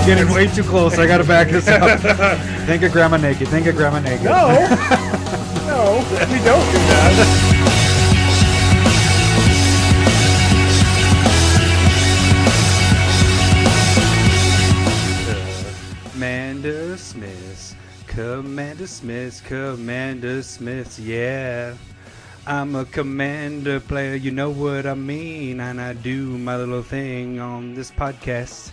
getting way too close. I gotta back this up. Think of Grandma naked. Think of Grandma naked. No, no, we don't do that. CommanderSmiths, yeah. I'm a commander player, you know what I mean, and I do my little thing on this podcast.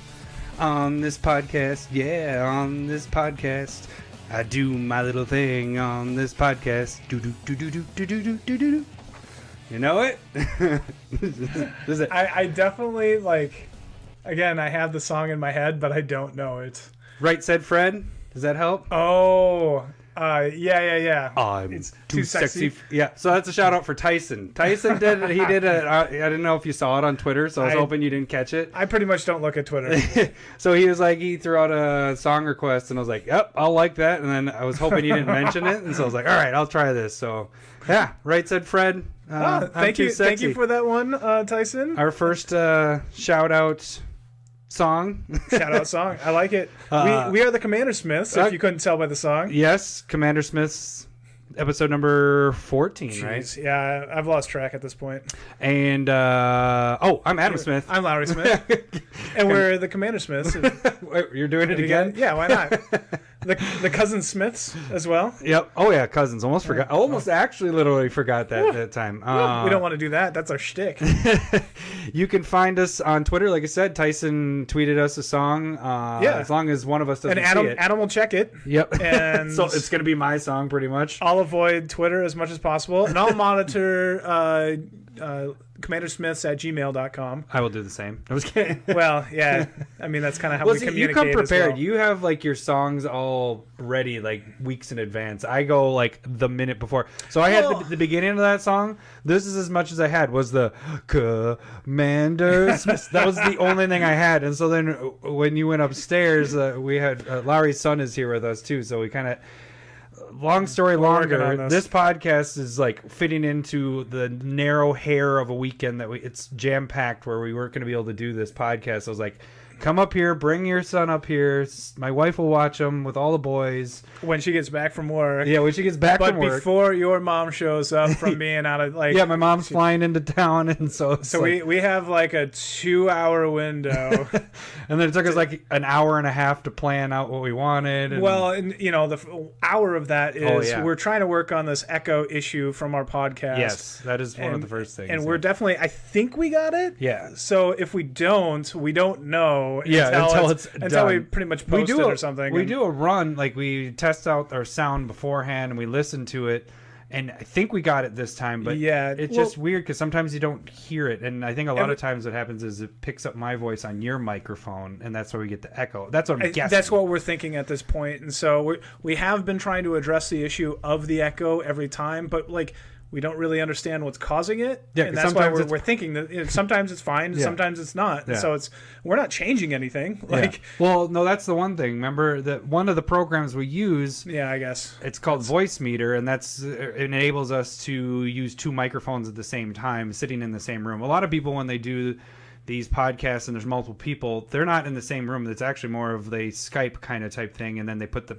On this podcast, yeah, on this podcast. I do my little thing on this podcast. Do do do do do do do do do do. You know it? Is it? I definitely like. Again, I have the song in my head, but I don't know it. Right said Fred. Does that help? Oh, yeah. I'm too sexy. Yeah, so that's a shout out for Tyson. Tyson did I didn't know if you saw it on Twitter, so I was hoping you didn't catch it. I pretty much don't look at Twitter. So he threw out a song request, and I was like, yep, I'll like that. And then I was hoping you didn't mention it, and so I was like, all right, I'll try this. So yeah, right said Fred. Thank you for that one, Tyson. Our first shout out song. Shout out song. I like it. We are the CommanderSmiths, if you couldn't tell by the song. Yes, CommanderSmiths, episode number 14. Jeez, right? Yeah, I've lost track at this point. And I'm Adam Smith. I'm Lowry Smith. And we're the CommanderSmiths. Wait, you're doing it again? Yeah, why not? The cousin Smiths as well. Yep. Oh yeah, cousins. Almost forgot. Almost actually literally forgot that time. We don't want to do that. That's our shtick. You can find us on Twitter. Like I said, Tyson tweeted us a song. As long as one of us doesn't see it. Adam will check it. Yep. And so it's going to be my song pretty much. I'll avoid Twitter as much as possible. And I'll monitor CommanderSmiths@gmail.com. I will do the same. I was kidding. Well, yeah. I mean, that's kind of how we communicate. You come prepared. Well. You have like your songs all ready like weeks in advance. I go like the minute before. So I had the beginning of that song. This is as much as I had was the CommanderSmiths. That was the only thing I had. And so then when you went upstairs, we had Larry's son is here with us too. So we kind of. Long story longer, this podcast is like fitting into the narrow hair of a weekend that it's jam-packed where we weren't going to be able to do this podcast. So I was like, come up here, bring your son up here. My wife will watch him with all the boys. When she gets back from work. Yeah, when she gets back from work. But before your mom shows up from being out of like... Yeah, my mom's flying into town. And so we have like a 2-hour window. And then it took us like an hour and a half to plan out what we wanted. And... Well, and you know, the hour of that is we're trying to work on this echo issue from our podcast. Yes, that is one of the first things. And we're definitely... I think we got it. Yeah. So if we don't know. Until we pretty much post it or something. We do a run, like we test out our sound beforehand and we listen to it, and I think we got it this time, but it's just weird because sometimes you don't hear it, and I think a lot of times what happens is it picks up my voice on your microphone, and that's where we get the echo. That's what I'm guessing. That's what we're thinking at this point, and so we have been trying to address the issue of the echo every time, but like we don't really understand what's causing it, and that's why we're thinking that sometimes it's fine, and sometimes it's not. Yeah. So we're not changing anything. Well, no, that's the one thing. Remember that one of the programs we use. Yeah, I guess it's called Voice Meter, and it enables us to use 2 microphones at the same time, sitting in the same room. A lot of people when they do these podcasts and there's multiple people, they're not in the same room. It's actually more of the Skype kind of type thing, and then they put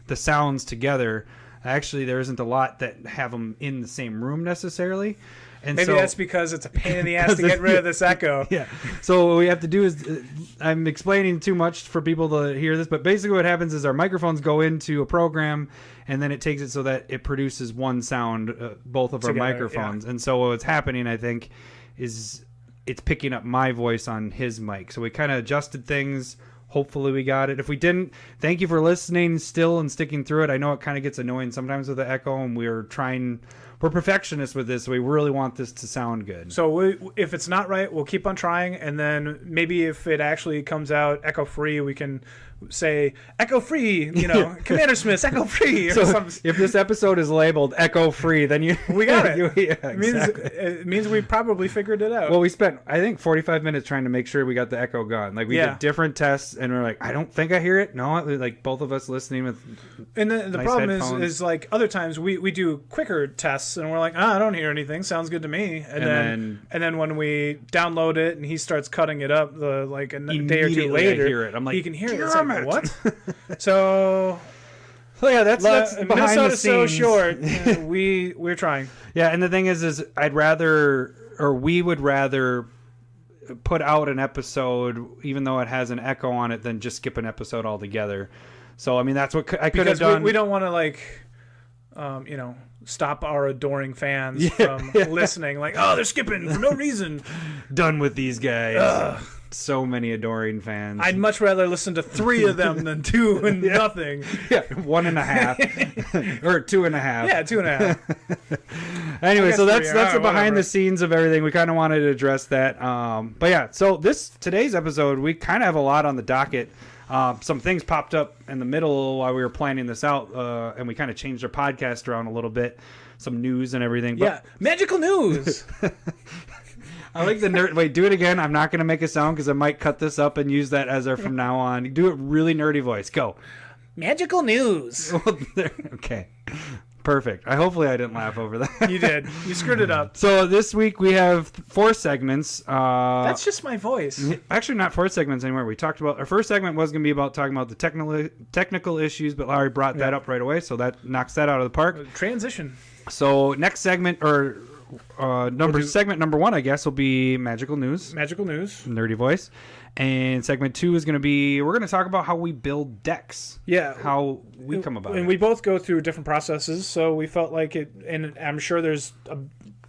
the sounds together. Actually, there isn't a lot that have them in the same room necessarily. And maybe that's because it's a pain in the ass to get rid of this echo. Yeah. So what we have to do is, I'm explaining too much for people to hear this, but basically what happens is our microphones go into a program, and then it takes it so that it produces one sound, both of together, our microphones. Yeah. And so what's happening, I think, is it's picking up my voice on his mic. So we kind of adjusted things. Hopefully we got it. If we didn't, thank you for listening still and sticking through it. I know it kind of gets annoying sometimes with the echo, and we're perfectionists with this, so we really want this to sound good. So if it's not right, we'll keep on trying, and then maybe if it actually comes out echo-free, we can say Echo Free, CommanderSmiths Echo Free. So if this episode is labeled Echo Free, then we got it. It means we probably figured it out. Well, we spent, I think, 45 minutes trying to make sure we got the echo gone. Like, we did different tests, and we're like, I don't think I hear it. No, like, both of us listening with And the nice problem headphones. is like, other times we do quicker tests, and we're like, I don't hear anything. Sounds good to me. And then when we download it, and he starts cutting it up, a day or two later, I hear it. I'm like, he can hear it. It's damn like, it. what? So... So yeah, that's behind the Minnesota's so scenes. short. We're trying. Yeah, and the thing is we would rather put out an episode, even though it has an echo on it, than just skip an episode altogether. So I mean, that's what I could have done. We don't want to stop our adoring fans from listening. Like, oh, they're skipping for no reason. Done with these guys. So many adoring fans. I'd much rather listen to 3 of them than 2 and nothing. Yeah, 1.5 or 2.5. Yeah, 2.5. Anyway, so that's the behind whatever. the scenes of everything. We kind of wanted to address that. But yeah, so today's episode, we kind of have a lot on the docket. Some things popped up in the middle while we were planning this out, and we kind of changed our podcast around a little bit. Some news and everything. But magical news. I like the nerd. Wait, do it again. I'm not going to make a sound because I might cut this up and use that as our from now on. Do it really nerdy voice. Go. Magical news. Okay. Perfect. Hopefully I didn't laugh over that. You did. You screwed it up. So this week we have 4 segments. That's just my voice. Actually, not 4 segments anymore. We talked about our first segment was going to be about talking about the technical issues, but Larry brought that up right away, so that knocks that out of the park. Transition. So next segment or segment number 1, I guess, will be magical news. Magical news. Nerdy voice. And segment 2 is going to be, we're going to talk about how we build decks. Yeah. How we come about it. And we both go through different processes, so we felt like it, and I'm sure there's a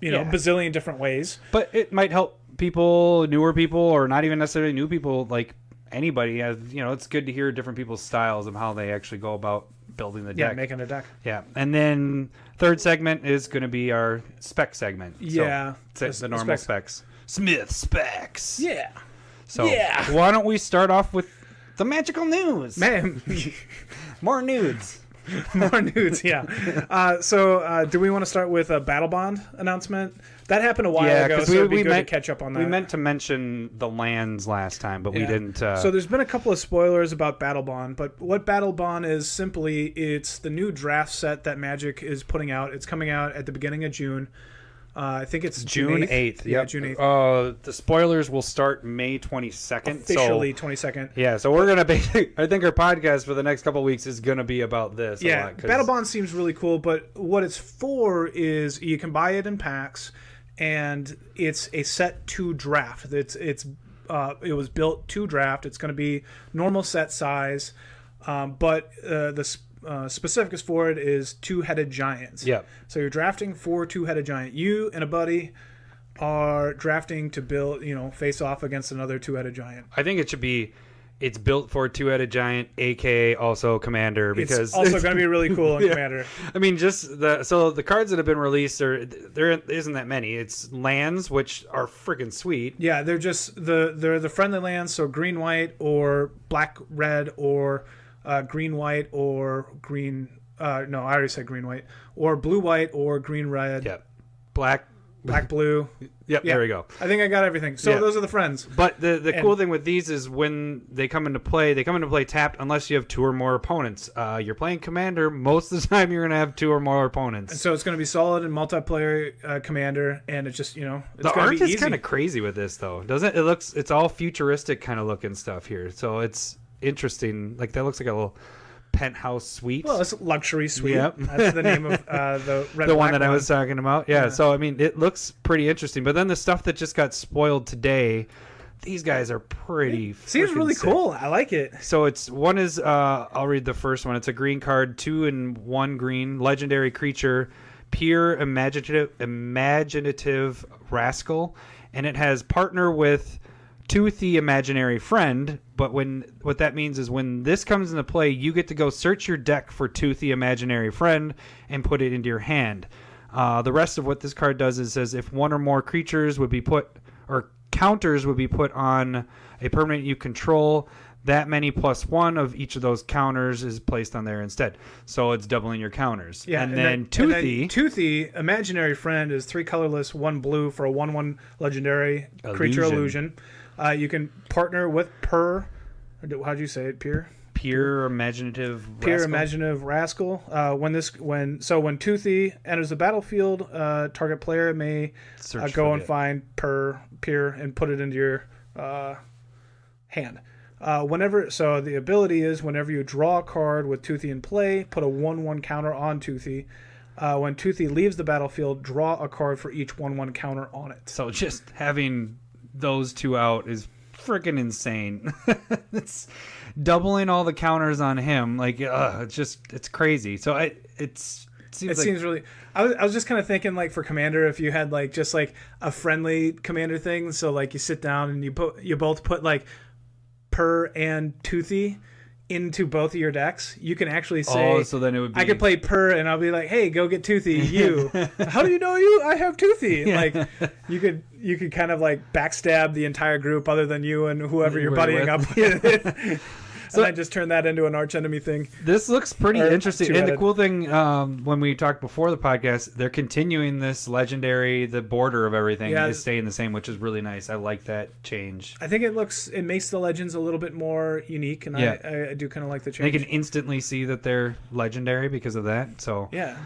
bazillion different ways. But it might help people, newer people, or not even necessarily new people, like anybody. It's good to hear different people's styles of how they actually go about building the deck. Yeah, making a deck. Yeah. And then third segment is going to be our spec segment. Yeah. So the normal specs. Smith Specs. Yeah. So why don't we start off with the magical news? Man. More nudes. More nudes, yeah. So do we want to start with a Battle Bond announcement? That happened a while ago, so it'd be good to catch up on that. We meant to mention the lands last time, but we didn't. So there's been a couple of spoilers about Battle Bond, but what Battle Bond is simply, it's the new draft set that Magic is putting out. It's coming out at the beginning of June. I think it's June 8th. Yeah, June 8th. The spoilers will start May 22nd. Officially 22nd. Yeah, so we're going to basically, I think our podcast for the next couple of weeks is going to be about this a lot. Battle Bond seems really cool, but what it's for is you can buy it in packs, and it's a set to draft. It was built to draft. It's going to be normal set size, but the specifics for it is 2-headed giants. Yeah. So you're drafting for 2-headed giant. You and a buddy are drafting to build, face off against another 2-headed giant. I think it should be, it's built for 2-headed giant, aka also Commander, because it's also going to be really cool in Commander. I mean, the cards that have been released there isn't that many. It's lands, which are freaking sweet. Yeah, they're just they're the friendly lands. So green white or black red or green white or green. No, I already said green white or blue white or green red. Yep. Black blue. Yep. Yeah. There we go. I think I got everything. So those are the friends. But the cool thing with these is when they come into play, tapped unless you have 2 or more opponents. You're playing Commander. Most of the time, you're going to have 2 or more opponents. And so it's going to be solid in multiplayer Commander, and it's just it's the art is kind of crazy with this though, doesn't it? It's all futuristic kind of looking stuff here. So it's interesting. Like that looks like a little penthouse suite. Well, it's a luxury suite. Yep. That's the name of the red. The one that I was talking about. Yeah. So I mean, it looks pretty interesting. But then the stuff that just got spoiled today, these guys are pretty. Seems really sick. Cool. I like it. So it's one is I'll read the first one. It's a green card, 2 and 1 green, legendary creature, pure imaginative rascal, and it has partner with Toothy Imaginary Friend, but what that means is when this comes into play, you get to go search your deck for Toothy Imaginary Friend and put it into your hand. The rest of what this card does is says if 1 or more creatures would be put, or counters would be put on a permanent you control, that many +1 of each of those counters is placed on there instead. So it's doubling your counters. Yeah, and then Toothy. Toothy, Imaginary Friend, is 3 colorless, 1 blue for a 1/1 legendary creature illusion. You can partner with how'd you say it? Pure Imaginative Rascal. When Toothy enters the battlefield, target player may go and find Pure and put it into your hand. The ability is whenever you draw a card with Toothy in play, put a 1/1 counter on Toothy. When Toothy leaves the battlefield, draw a card for each 1/1 counter on it. So just having those 2 out is freaking insane. It's doubling all the counters on him. Like, it's crazy. So it seems really. I was just kind of thinking, like, for Commander, if you had like just like a friendly Commander thing. So like you sit down and you both put like Purr and Toothy into both of your decks, you can actually say, so then it would be... I could play Purr and I'll be like, hey, go get Toothy, you. How do you know I have Toothy? Yeah. Like, you could kind of like backstab the entire group other than you and whoever you're buddying up with. So I just turned that into an arch enemy thing. This looks pretty interesting. And the cool thing, when we talked before the podcast, they're continuing this legendary. The border of everything is staying the same, which is really nice. I like that change. I think it makes the legends a little bit more unique, and I do kind of like the change. They can instantly see that they're legendary because of that. So yeah.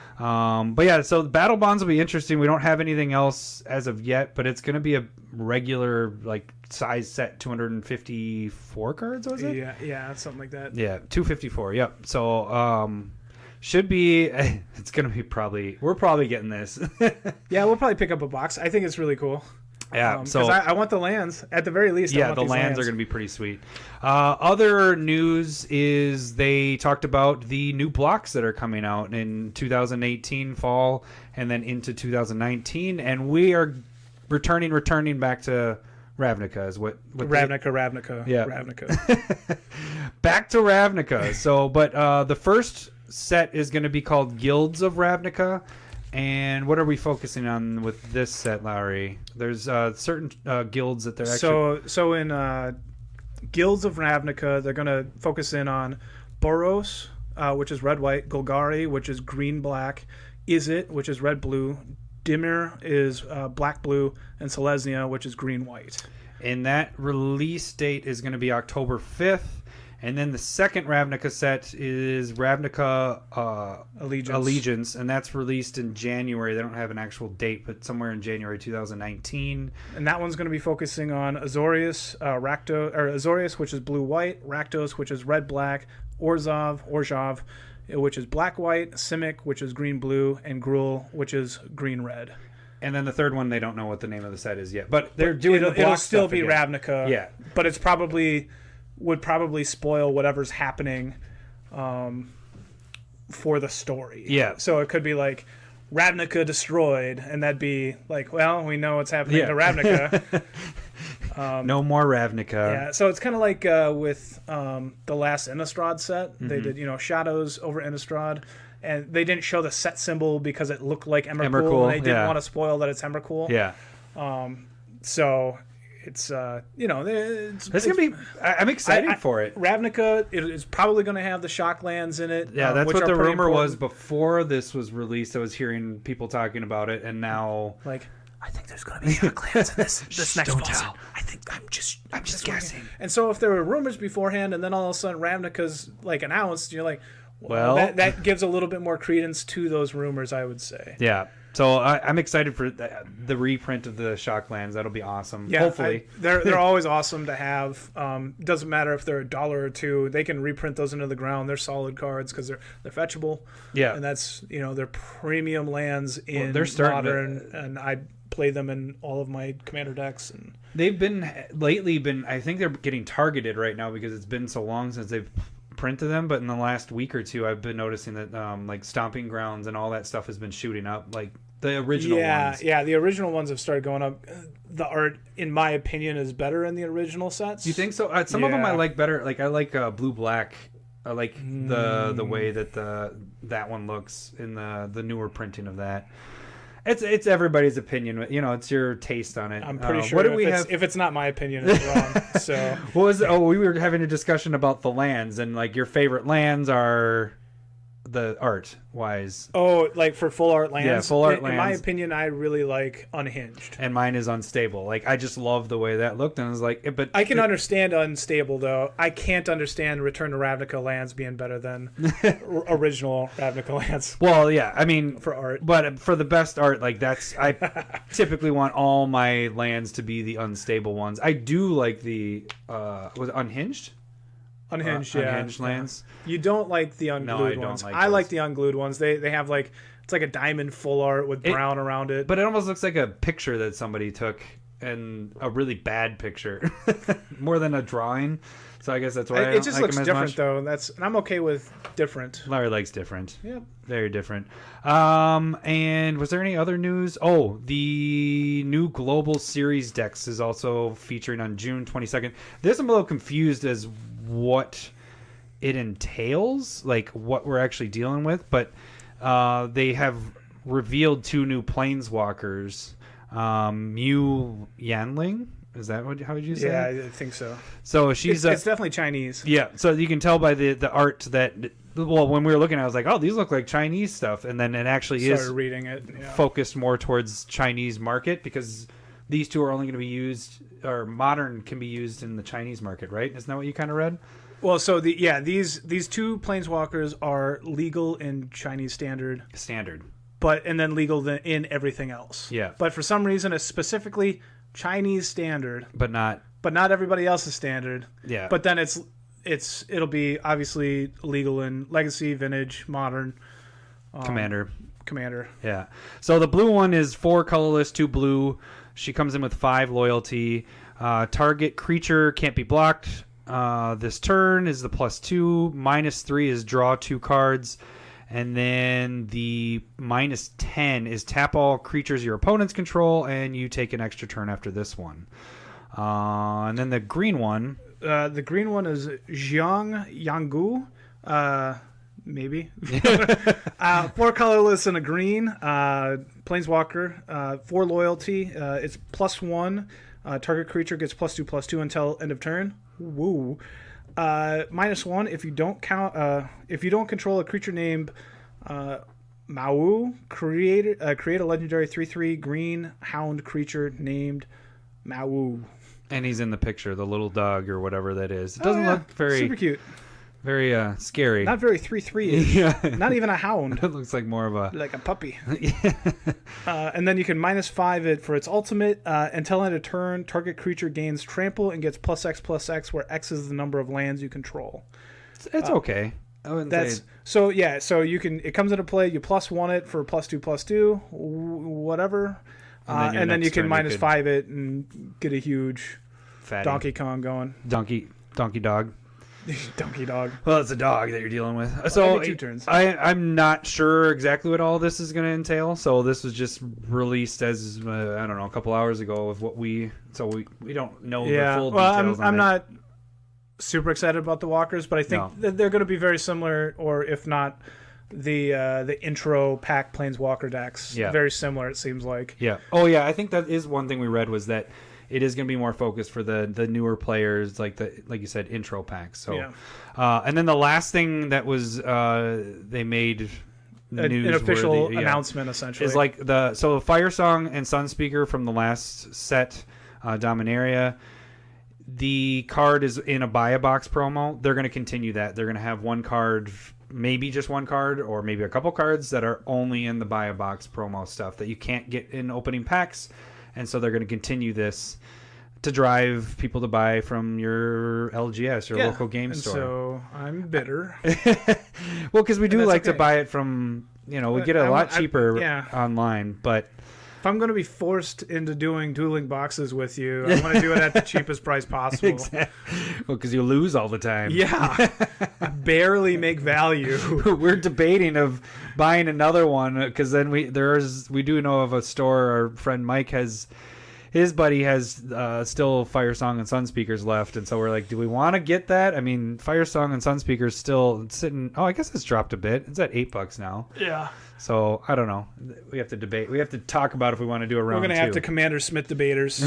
So the battle bonds will be interesting. We don't have anything else as of yet, but it's going to be a regular like size set, 254 cards, was it? Yeah, something like that. Yeah, 254. Yep. So should be. It's gonna be we're probably getting this. Yeah, we'll probably pick up a box. I think it's really cool. Yeah, so I want the lands at the very least. Yeah, the lands are going to be pretty sweet. Other news is they talked about the new blocks that are coming out in 2018 fall and then into 2019, and we are returning back to Ravnica is what Ravnica. Yeah. Ravnica. Back to Ravnica. So, but the first set is going to be called Guilds of Ravnica. And what are we focusing on with this set, Lowry? There's certain guilds that they're actually... So in Guilds of Ravnica, they're going to focus in on Boros, which is red-white, Golgari, which is green-black, Izzet, which is red-blue, Dimir is black-blue, and Selesnya, which is green-white. And that release date is going to be October 5th. And then the second Ravnica set is Ravnica Allegiance, and that's released in January. They don't have an actual date, but somewhere in January 2019. And that one's going to be focusing on Azorius, Azorius, which is blue-white, Rakdos, which is red-black, Orzhov, which is black-white, Simic, which is green-blue, and Gruul, which is green-red. And then the third one, they don't know what the name of the set is yet, but they're doing the block it'll still stuff be again. Ravnica. Yeah, but it's would probably spoil whatever's happening for the story. Yeah. So it could be like Ravnica destroyed, and that'd be like, well, we know what's happening to Ravnica. No more Ravnica. Yeah. So it's kind of like with the last Innistrad set. Mm-hmm. They did, Shadows over Innistrad, and they didn't show the set symbol because it looked like Emrakul, and they didn't want to spoil that it's Emrakul. Yeah. So it's it's gonna be. I'm excited for it. Ravnica is probably going to have the Shocklands in it. Yeah, that's what the rumor was before this was released. I was hearing people talking about it, and now I think there's going to be Shocklands in this next don't fall. Tell. I think I'm just guessing. And so if there were rumors beforehand, and then all of a sudden Ravnica's announced, you're like, well, that gives a little bit more credence to those rumors, I would say. Yeah. So I'm excited for the reprint of the Shocklands. That'll be awesome. Yeah, hopefully. They're always awesome to have. Doesn't matter if they're $1 or $2. They can reprint those into the ground. They're solid cards because they're fetchable. Yeah, and that's they're premium lands in they're Modern, and I play them in all of my Commander decks. And they've been lately. I think they're getting targeted right now because it's been so long since they've printed them, but in the last week or two I've been noticing that Stomping Grounds and all that stuff has been shooting up, like the original ones. Yeah, the original ones have started going up. The art, in my opinion, is better in the original sets. You think so? Some of them I like better. Like I like Blue Black. I like the way that that one looks in the newer printing of that. It's everybody's opinion. You know, it's your taste on it. I'm pretty sure. What do we have? If it's not my opinion, it's wrong. So what was? Oh, we were having a discussion about the lands, and like your favorite lands are the art wise. Oh, like for full art lands? Yeah, full art lands. In my opinion, I really like Unhinged. And mine is Unstable. Like, I just love the way that looked, and I was like, but I can understand Unstable, though. I can't understand Return to Ravnica lands being better than original Ravnica lands. Well, yeah, I mean, for art. But for the best art, like, that's, I typically want all my lands to be the unstable ones. I do like the, was it Unhinged? Unhinged lands. You don't like the unglued ones. I like the unglued ones. They have like, it's like a diamond full art with brown around it. But it almost looks like a picture that somebody took, and a really bad picture more than a drawing. So I guess that's why it just looks different though. And I'm okay with different. Larry likes different. Yep. Very different. And was there any other news? Oh, the new Global Series decks is also featuring on June 22nd. This I'm a little confused as what it entails, like what we're actually dealing with, but they have revealed 2 new planeswalkers. Mu Yanling, is that how would you say? Yeah, I think so. So she's it's definitely Chinese. Yeah, so you can tell by the art that, well, when we were looking, I was like, oh, these look like Chinese stuff, and then it actually is reading it, focused more towards Chinese market, because these 2 are only going to be used, or modern can be used in the Chinese market, right? Isn't that what you kind of read? Well, so these 2 planeswalkers are legal in Chinese standard, and then legal in everything else. Yeah. But for some reason, it's specifically Chinese standard, but not everybody else's standard. Yeah. But then it'll be obviously legal in Legacy, Vintage, Modern, Commander. Yeah. So the blue one is 4 colorless, 2 blue. She comes in with 5 loyalty. Target creature can't be blocked this turn is the +2. -3 is draw 2 cards. And then the -10 is tap all creatures your opponents control, and you take an extra turn after this one. And then the green one. The green one is Jiang Yanggu. Maybe. 4 colorless and a green. Planeswalker. 4 loyalty. It's +1. Target creature gets +2/+2 until end of turn. Woo. -1 if you don't control a creature named Mau, create a legendary 3/3 green hound creature named Mau. And he's in the picture, the little dog or whatever that is. It doesn't look very super cute. Very scary. Not very 3/3. Yeah. Not even a hound. It looks like more of a puppy. And then you can -5 it for its ultimate. Until end of turn, target creature gains trample and gets +X/+X, where X is the number of lands you control. It's okay. I wouldn't say so. Yeah. So you can. It comes into play. You +1 it for +2/+2, whatever. And then you can -5 it and get a huge fatty Donkey Kong going. Donkey dog. Donkey dog. Well, it's a dog that you're dealing with. So every 2 turns. I'm not sure exactly what all this is going to entail. So this was just released as I don't know, a couple hours ago of what we don't know the full details. I'm not super excited about the walkers, but I think that they're going to be very similar, or if not the intro pack planeswalker decks. Yeah. Very similar, it seems like. Yeah. Oh yeah, I think that is one thing we read, was that it is going to be more focused for the newer players, like you said, intro packs. So, yeah. And then the last thing that was they made an official announcement, essentially, is like the Firesong and Sunspeaker from the last set, Dominaria. The card is in a buy a box promo. They're going to continue that. They're going to have one card, maybe just one card, or maybe a couple cards that are only in the buy a box promo stuff that you can't get in opening packs. And so they're going to continue this to drive people to buy from your LGS, your local game store. So I'm bitter. Well, because we do like to buy it from, we get it a lot cheaper online. But if I'm going to be forced into doing dueling boxes with you, I want to do it at the cheapest price possible. Exactly. Well, because you lose all the time. Yeah. I barely make value. We're debating of buying another one, because then we do know of a store our friend Mike has his buddy has still Firesong and Sunspeakers left, and so we're like, do we want to get that? I mean, Firesong and Sunspeakers still sitting. Oh, I guess it's dropped a bit. It's at $8 now. Yeah. So I don't know. We have to debate. We have to talk about if we want to do a round. We're gonna have to CommanderSmith debaters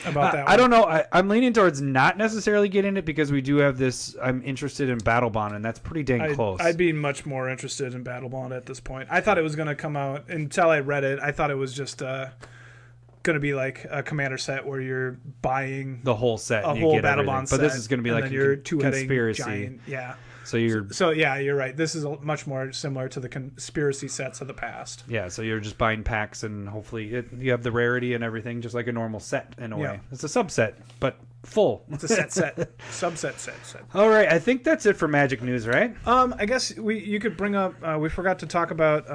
about that. I don't know. I'm leaning towards not necessarily getting it because we do have this. I'm interested in Battle Bond, and that's pretty dang close. I'd be much more interested in Battle Bond at this point. I thought it was gonna come out until I read it. I thought it was just going to be like a commander set where you're buying the whole set, a whole Battle Bond set, but this is going to be like a conspiracy. Giant, yeah. So yeah, you're right. This is much more similar to the conspiracy sets of the past. Yeah, so you're just buying packs, and hopefully you have the rarity and everything, just like a normal set in a way. It's a subset, but full. It's a subset set. All right, I think that's it for Magic news, right? I guess you could bring up. We forgot to talk about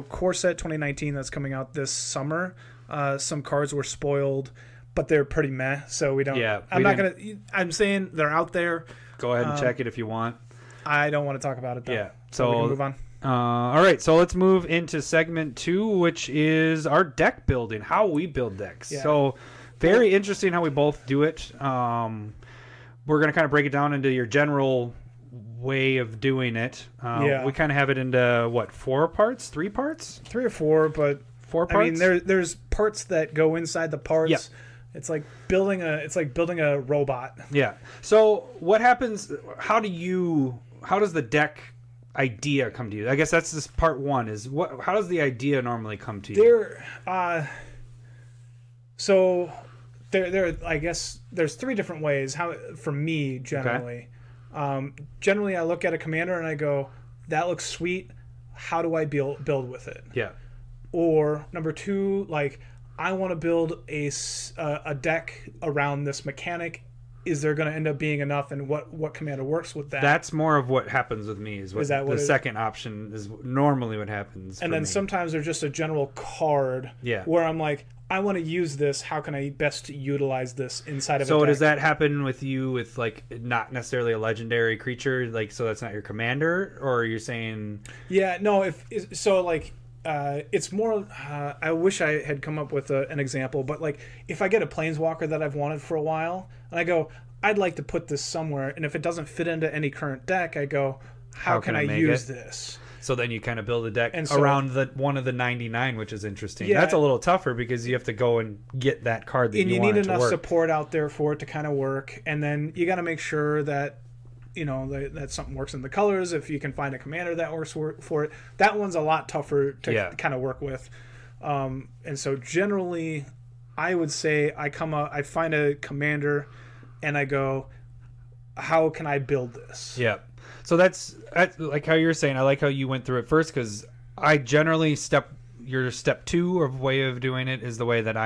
Core Set 2019 that's coming out this summer. Some cards were spoiled, but they're pretty meh. So we don't. Yeah, I'm saying they're out there. Go ahead and check it if you want. I don't want to talk about it though. Yeah. So we can move on. All right, so let's move into segment 2, which is our deck building, how we build decks. Yeah. So very interesting how we both do it. We're going to kind of break it down into your general way of doing it. We kind of have it into, 4 parts? 3 parts? 3 or 4, but 4 parts? I mean, there's parts that go inside the parts. Yep. It's like building a robot. Yeah. So what happens, how does the deck idea come to you? I guess that's this part 1 is how does the idea normally come to you? I guess there's 3 different ways how for me generally. Okay. Generally I look at a commander and I go, that looks sweet. How do I build with it? Yeah. Or number 2, like I want to build a deck around this mechanic. Is there going to end up being enough, and what commander works with that? That's more of what happens with me. Is that the second option is normally what happens. And then sometimes there's just a general card. Yeah. Where I'm like, I want to use this. How can I best utilize this inside of a deck? So does that happen with you with like not necessarily a legendary creature, like so that's not your commander, or you're saying? Yeah. No. It's more. I wish I had come up with an example, but like if I get a planeswalker that I've wanted for a while, and I go, I'd like to put this somewhere, and if it doesn't fit into any current deck, I go, how can I use this? So then you kind of build a deck around one of the 99, which is interesting. Yeah, that's a little tougher because you have to go and get that card that you want to work. And you need enough support out there for it to kind of work, and then you got to make sure that that something works in the colors. If you can find a commander that works for it, that one's a lot tougher to kind of work with. And so generally, I would say I find a commander, and I go, how can I build this? Yeah. So that's like how you're saying. I like how you went through it first because I generally your step 2 of way of doing it is the way that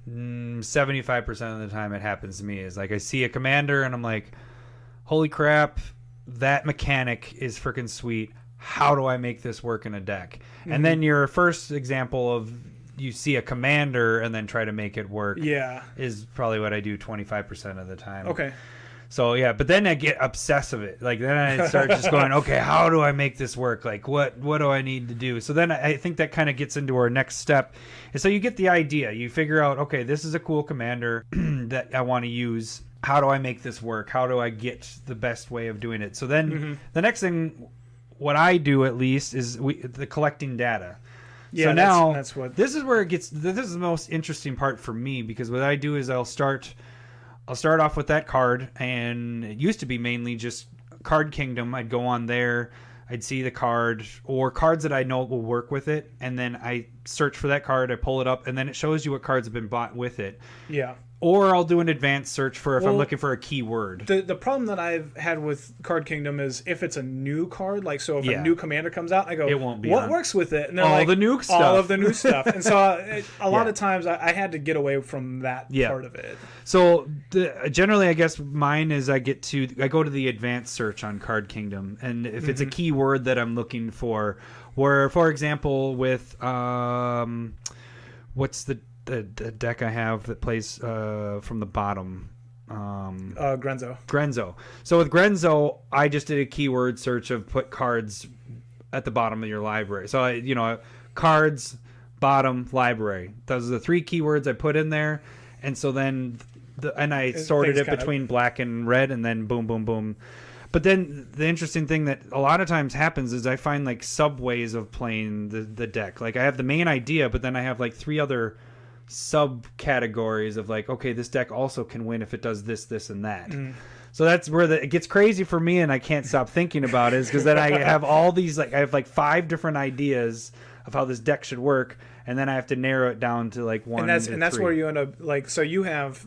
75% of the time it happens to me is like I see a commander and I'm like, holy crap, that mechanic is freaking sweet. How do I make this work in a deck? Mm-hmm. And then your first example of you see a commander and then try to make it work is probably what I do 25% of the time. Okay. So, yeah, but then I get obsessed with it. Like, then I start just going, okay, how do I make this work? Like, what do I need to do? So then I think that kind of gets into our next step. And so you get the idea. You figure out, okay, this is a cool commander that I want to use. How do I make this work? How do I get the best way of doing it? So then the next thing, what I do at least, is the collecting data. Yeah, so now that's what... this is where it gets. This is the most interesting part for me because what I do is I'll start off with that card, and it used to be mainly just Card Kingdom. I'd go on there, I'd see the card or cards that I know will work with it, and then I search for that card, I pull it up, and then it shows you what cards have been bought with it. Yeah. Or I'll do an advanced search for if I'm looking for a keyword. The problem that I've had with Card Kingdom is if it's a new card, like so if a new commander comes out, I go, it won't be what works with it? And they're all like, the new stuff. All of the new stuff. And so a lot of times I had to get away from that part of it. So generally, I guess mine is I go to the advanced search on Card Kingdom, and if it's a keyword that I'm looking for, where for example with what's the deck I have that plays from the bottom? Grenzo. So with Grenzo, I just did a keyword search of put cards at the bottom of your library. So cards, bottom, library. Those are the 3 keywords I put in there. And so then, I sorted it between black and red, and then boom, boom, boom. But then the interesting thing that a lot of times happens is I find like subways of playing the deck. Like I have the main idea, but then I have like 3 other subcategories of like, okay, this deck also can win if it does this, this, and that. So that's where it gets crazy for me, and I can't stop thinking about it, is because then I have all these, like I have like 5 different ideas of how this deck should work, and then I have to narrow it down to like 1 and that's where you end up, like, so you have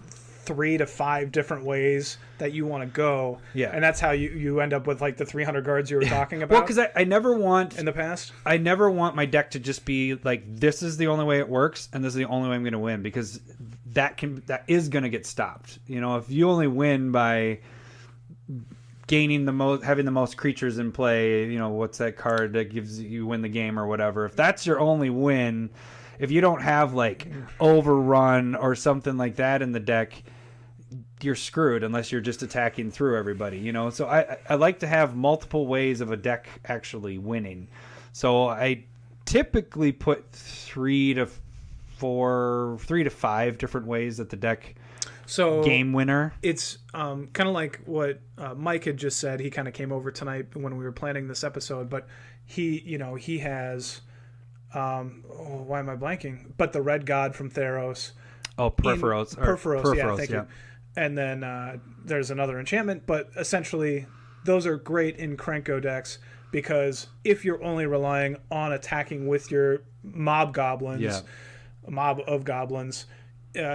3 to 5 different ways that you want to go, and that's how you end up with like the 300 guards you were talking about. Well, because I never want, in the past, I never want my deck to just be like, this is the only way it works and this is the only way I'm going to win, because that is going to get stopped. You know, if you only win by gaining having the most creatures in play, you know, what's that card that gives you win the game or whatever, if that's your only win, if you don't have like overrun or something like that in the deck, you're screwed unless you're just attacking through everybody, you know. So I like to have multiple ways of a deck actually winning. So I typically put 3 to 5 different ways that the deck game winner. It's kind of like what Mike had just said. He kind of came over tonight when we were planning this episode, but he has why am I blanking? But the Red God from Theros. Oh, Perforos. Yeah, thank you. And then there's another enchantment, but essentially those are great in Krenko decks, because if you're only relying on attacking with your mob of goblins,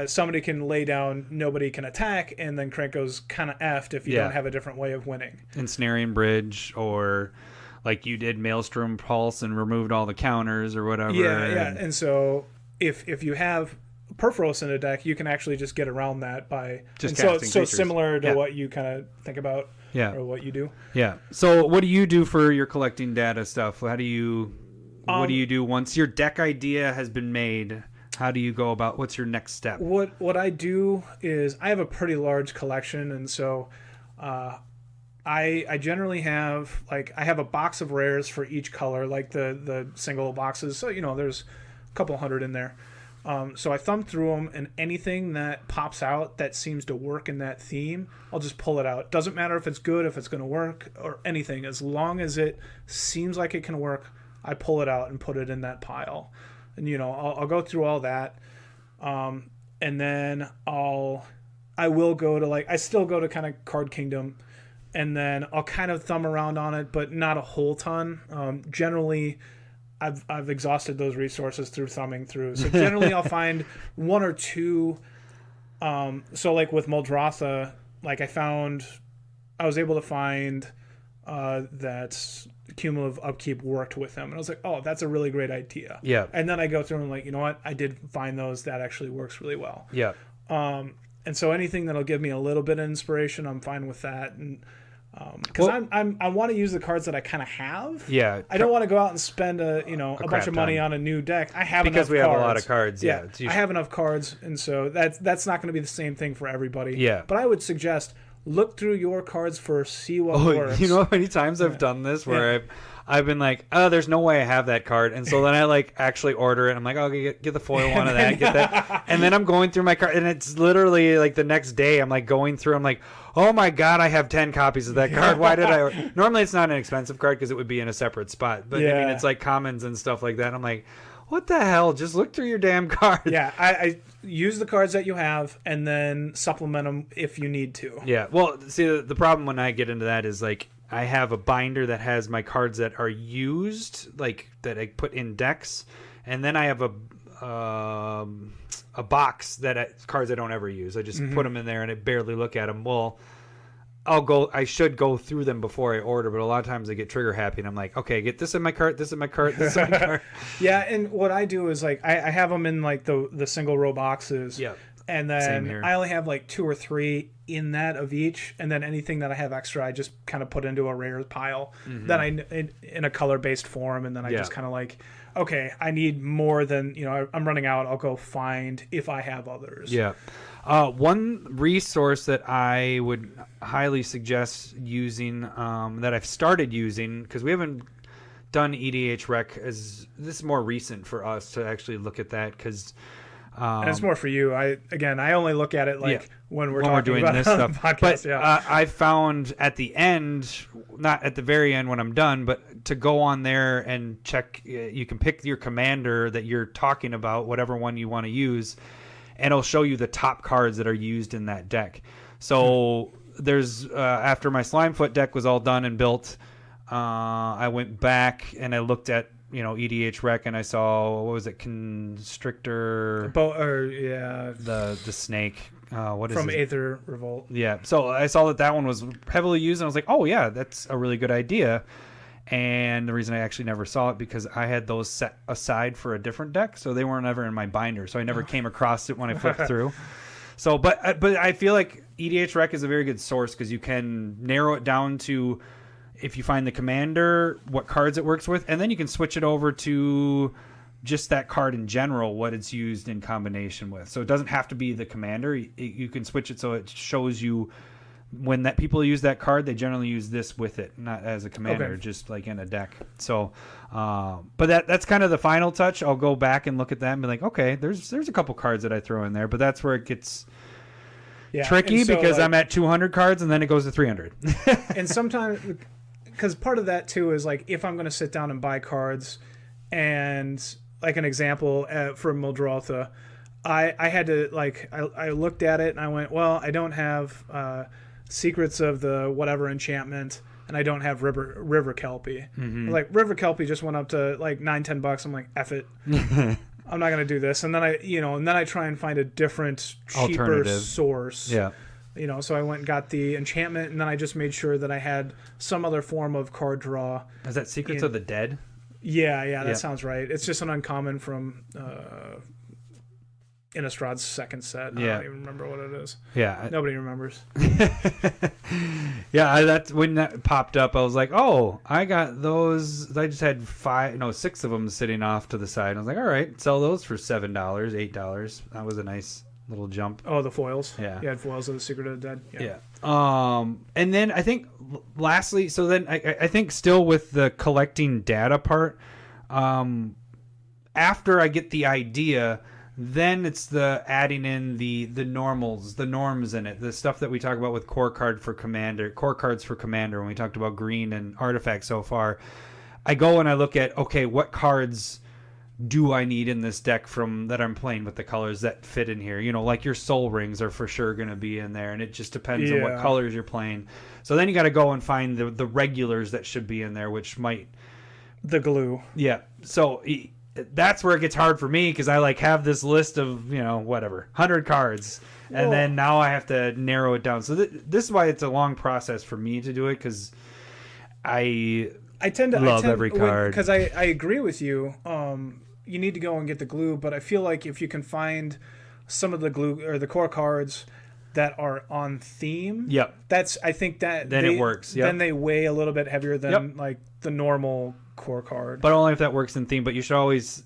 somebody can lay down, nobody can attack, and then Krenko's kind of effed if you don't have a different way of winning. Ensnaring Bridge, or like you did Maelstrom Pulse and removed all the counters or whatever. Yeah. And so if you have Perforos in a deck, you can actually just get around that by just so creatures. Similar to what you kind of think about, or what you do. Yeah. So what do you do for your collecting data stuff? How do you what do you do once your deck idea has been made? How do you go about, what's your next step? What I do is I have a pretty large collection, and so I generally have, like, I have a box of rares for each color, like the single boxes. So, you know, there's a couple hundred in there. So I thumb through them, and anything that pops out that seems to work in that theme, I'll just pull it out. Doesn't matter if it's good, if it's going to work, or anything. As long as it seems like it can work, I pull it out and put it in that pile. And, you know, I'll go through all that. And then I will go to, like, I still go to kind of Card Kingdom, and then I'll kind of thumb around on it, but not a whole ton. Generally, I've exhausted those resources through thumbing through. So generally I'll find 1 or 2. So like with Muldrotha, like I was able to find that cumulative upkeep worked with him. And I was like, oh, that's a really great idea. Yeah. And then I go through and like, you know what? I did find those. That actually works really well. Yeah. And so anything that'll give me a little bit of inspiration, I'm fine with that. And because I want to use the cards that I kind of have. Yeah. I don't want to go out and spend a bunch of money on a new deck. I have because enough we cards. have a lot of cards. Yeah. I have enough cards, and so that's not going to be the same thing for everybody. Yeah. But I would suggest look through your cards first, see what works. You know how many times I've done this where I've been like, oh, there's no way I have that card, and so then I like actually order it. I'm like, oh, get the foil one of that, get that, and then I'm going through my card, and it's literally like the next day I'm like going through. I'm like, oh my god, I have 10 copies of that card. Why did I? Normally it's not an expensive card because it would be in a separate spot, but I mean it's like commons and stuff like that. I'm like, what the hell? Just look through your damn cards. Yeah, I use the cards that you have and then supplement them if you need to. Yeah, well, see, the problem when I get into that is like I have a binder that has my cards that are used, like that I put in decks, and then I have a box that cards I don't ever use. I just put them in there and I barely look at them. Well, I should go through them before I order, but a lot of times I get trigger happy and I'm like, okay, get this in my cart, this in my cart, this in my cart. Yeah, and what I do is like I have them in like the single row boxes. Yeah. And then I only have like 2 or 3 in that of each, and then anything that I have extra, I just kind of put into a rare pile. Then in a color based form, and then I just kind of like, okay, I need more than I'm running out. I'll go find if I have others. Yeah. One resource that I would highly suggest using, that I've started using, because we haven't done EDH Rec as this is more recent for us to actually look at that because. And it's more for you. I only look at it when we're doing this stuff. Podcast, but I found at the end, not at the very end when I'm done, but to go on there and check. You can pick your commander that you're talking about, whatever one you want to use, and it'll show you the top cards that are used in that deck. So there's after my Slimefoot deck was all done and built, I went back and I looked at. EDH Rec, and I saw what was it, Constrictor, the snake. What is from it? Aether Revolt? Yeah. So I saw that one was heavily used, and I was like, oh yeah, that's a really good idea. And the reason I actually never saw it because I had those set aside for a different deck, so they weren't ever in my binder, so I never came across it when I flipped through. So, but I feel like EDH Rec is a very good source because you can narrow it down to. If you find the commander, what cards it works with, and then you can switch it over to just that card in general, what it's used in combination with. So it doesn't have to be the commander. You can switch it so it shows you when that people use that card, they generally use this with it, not as a commander, just like in a deck. So, but that's kind of the final touch. I'll go back and look at that and be like, okay, there's a couple cards that I throw in there, but that's where it gets tricky because I'm at 200 cards and then it goes to 300. And sometimes... Because part of that, too, is like if I'm going to sit down and buy cards and like an example for Muldrotha, I had to I looked at it and I went, well, I don't have Secrets of the whatever enchantment and I don't have River Kelpie. Mm-hmm. Like River Kelpie just went up to like $9-10. I'm like, F it. I'm not going to do this. And then I try and find a different, cheaper source. Yeah. So I went and got the enchantment, and then I just made sure that I had some other form of card draw. Is that Secrets of the Dead? Yeah, that sounds right. It's just an uncommon from Innistrad's second set. I don't even remember what it is. Yeah. Nobody remembers. That's when that popped up. I was like, oh, I got those. I just had 6 of them sitting off to the side. I was like, all right, sell those for $7, $8. That was a nice... little jump. Oh, the foils. Yeah, you had foils of the Secret of the Dead. Yeah. And then I think lastly, so then I think still with the collecting data part, after I get the idea, then it's the adding in the norms in it, the stuff that we talk about with core cards for commander when we talked about green and artifacts so far. I go and I look at, okay, what cards do I need in this deck from that I'm playing with the colors that fit in here? Like your soul rings are for sure going to be in there, and it just depends on what colors you're playing. So then you got to go and find the regulars that should be in there, which might the glue. Yeah. So that's where it gets hard for me because I have this list of 100 cards, and then now I have to narrow it down. So this is why it's a long process for me to do it because I tend to love every card because I agree with you. You need to go and get the glue, but I feel like if you can find some of the glue or the core cards that are on theme, I think that it works. Then they weigh a little bit heavier than like the normal core card. But only if that works in theme. But you should always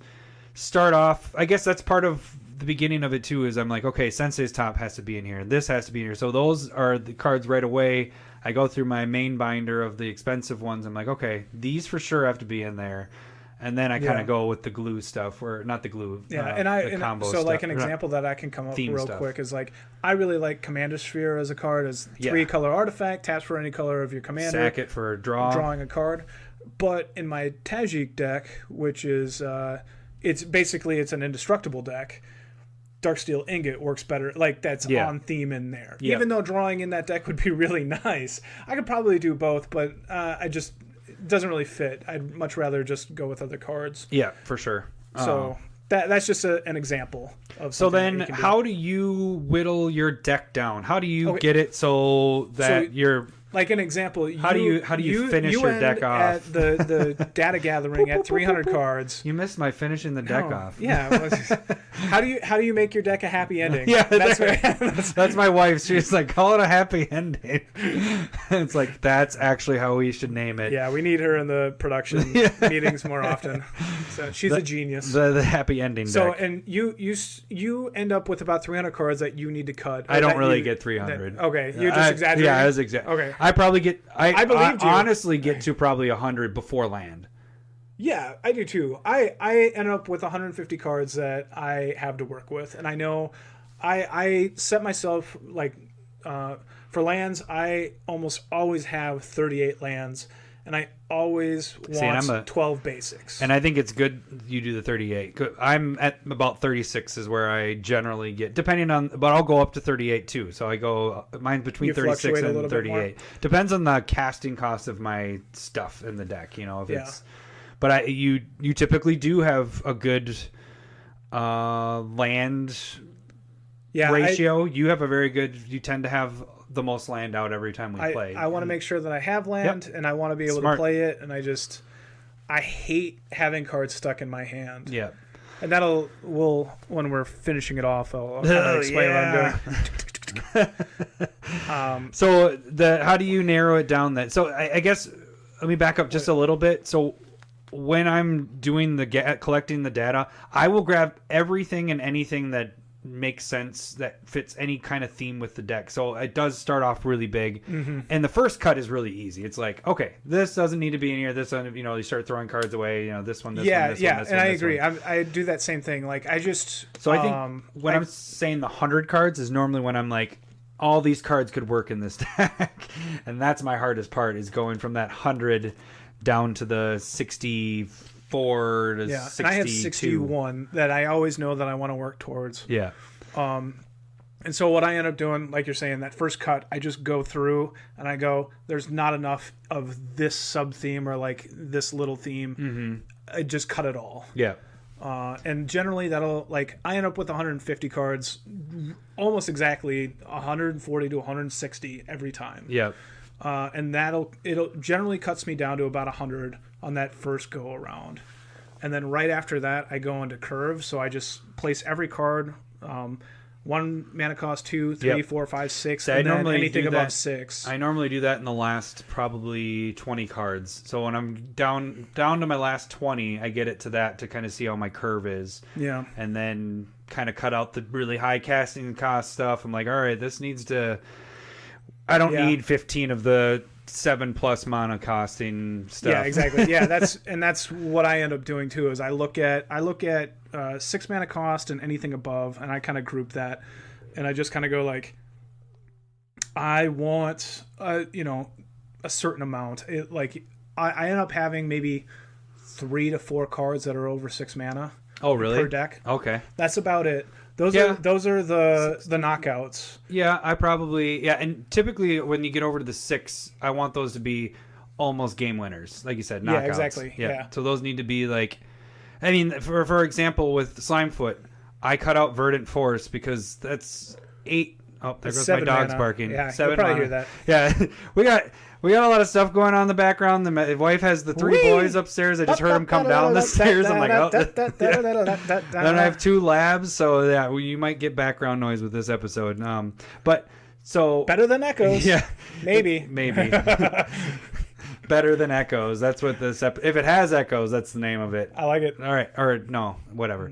start off. I guess that's part of the beginning of it too. Is I'm like, okay, Sensei's top has to be in here. This has to be in here. So those are the cards right away. I go through my main binder of the expensive ones. I'm like, okay, these for sure have to be in there. And then I kind of go with the glue stuff, or not the glue. The combo stuff. Like an example that I can come up real quick is like I really like Commander Sphere as a card as 3-color artifact, taps for any color of your commander. Sack it for drawing a card. But in my Tajik deck, which is it's an indestructible deck. Darksteel Ingot works better. Like that's on theme in there. Yeah. Even though drawing in that deck would be really nice, I could probably do both, but it doesn't really fit. I'd much rather just go with other cards. Yeah, for sure. So that's just an example of. So then, how do you whittle your deck down? How do you get it so that you're like an example? How do you finish your deck off at the data gathering at 300 cards? You missed my finishing the deck off. Yeah. How do you make your deck a happy ending? Yeah, that's my wife. She's like, call it a happy ending. It's like that's actually how we should name it. Yeah, we need her in the production meetings more often. So she's a genius. The happy ending. So deck. And you end up with about 300 cards that you need to cut. I don't really get 300. Okay, you're just exaggerating. Yeah, I was exaggerating. Okay. I probably get. I believed you. honestly get to probably 100 before land. Yeah, I do too. I end up with 150 cards that I have to work with, and I know I set myself like for lands. I almost always have 38 lands, and I always want 12 basics. And I think it's good you do the 38. I'm at about 36 is where I generally get, depending on, but I'll go up to 38 too. So I go, mine's between 36 and 38. Depends on the casting cost of my stuff in the deck, you know, if it's, but you typically do have a good land ratio. You have a very good, you tend to have the most land out every time we play. I want to make sure that I have land, and I want to be able to play it, and I hate having cards stuck in my hand. Yeah. And when we're finishing it off, I'll kind of explain what I'm doing. So how do you narrow it down then? So I guess, let me back up just a little bit. So when I'm doing collecting the data, I will grab everything and anything that makes sense, that fits any kind of theme with the deck. So it does start off really big, and the first cut is really easy. It's like, okay, this doesn't need to be in here. This one, you start throwing cards away. This one, this one, this one, this and one, I agree. I do that same thing. Like I just I think when I'm saying the 100 cards is normally when I'm like, all these cards could work in this deck, and that's my hardest part, is going from that 100 down to the 64 to 62. And I have 61 that I always know that I want to work towards. Yeah. And so what I end up doing, like you're saying, that first cut, I just go through and I go, there's not enough of this sub theme or like this little theme. I just cut it all. Yeah. And generally that'll, like, I end up with 150 cards, almost exactly 140 to 160 every time. Yeah. And it'll generally cuts me down to about 100 on that first go around. And then right after that, I go into curve. So I just place every card, 1 mana cost 2, 3, 4, 5, 6, so and then anything above 6. I normally do that in the last probably 20 cards. So when I'm down to my last 20, I get it to that to kind of see how my curve is. Yeah. And then kind of cut out the really high casting cost stuff. I'm like, all right, this needs to... I don't need 15 of the 7+ mana costing stuff. Yeah, exactly. Yeah, that's what I end up doing too. Is I look at 6 mana cost and anything above, and I kind of group that, and I just kind of go like, I want a certain amount. I end up having maybe 3 to 4 cards that are over 6 mana. Oh, really? Per deck. Okay. That's about it. Those are the knockouts. Yeah, and typically when you get over to the 6, I want those to be almost game winners, like you said, knockouts. Yeah, exactly. Yeah. So those need to be like, I mean, for example, with Slimefoot, I cut out Verdant Force because that's 8. Oh, there goes my dog's barking. Yeah, 7 you'll probably hear that. Yeah, we got a lot of stuff going on in the background. My wife has the 3 boys upstairs. I just heard them come down the stairs. I'm like, oh. Then I have 2 labs, so yeah, you might get background noise with this episode. But so better than echoes. Yeah, maybe. Better than echoes. That's what this. If it has echoes, that's the name of it. I like it. All right, or no, whatever.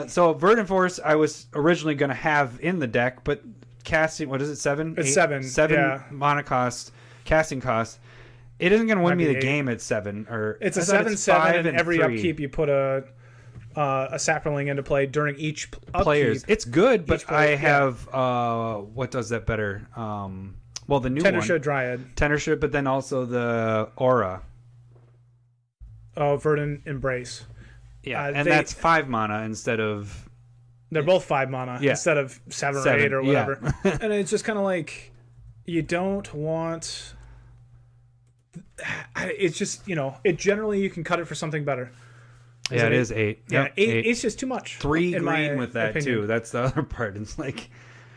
So Verdant Force, I was originally going to have in the deck, but casting, what is it, 7? It's 7. 7 mana cost, casting cost. It isn't going to win me the game at 7. Or it's a 7/7, and every 3. Upkeep you put a sapling into play during each upkeep. Players. It's good, but I have what does that better? Well, the new Tenersha Dryad. Tenersha, but then also the Aura. Oh, Verdant Embrace. Yeah, and that's 5 mana instead of... They're both 5 mana instead of 7 or 8 or whatever. Yeah. And it's just kind of like, you don't want... It's just, generally you can cut it for something better. Yeah, it is 8. Yeah, yep, 8. It's just too much. 3 green with that opinion. Too. That's the other part. It's like...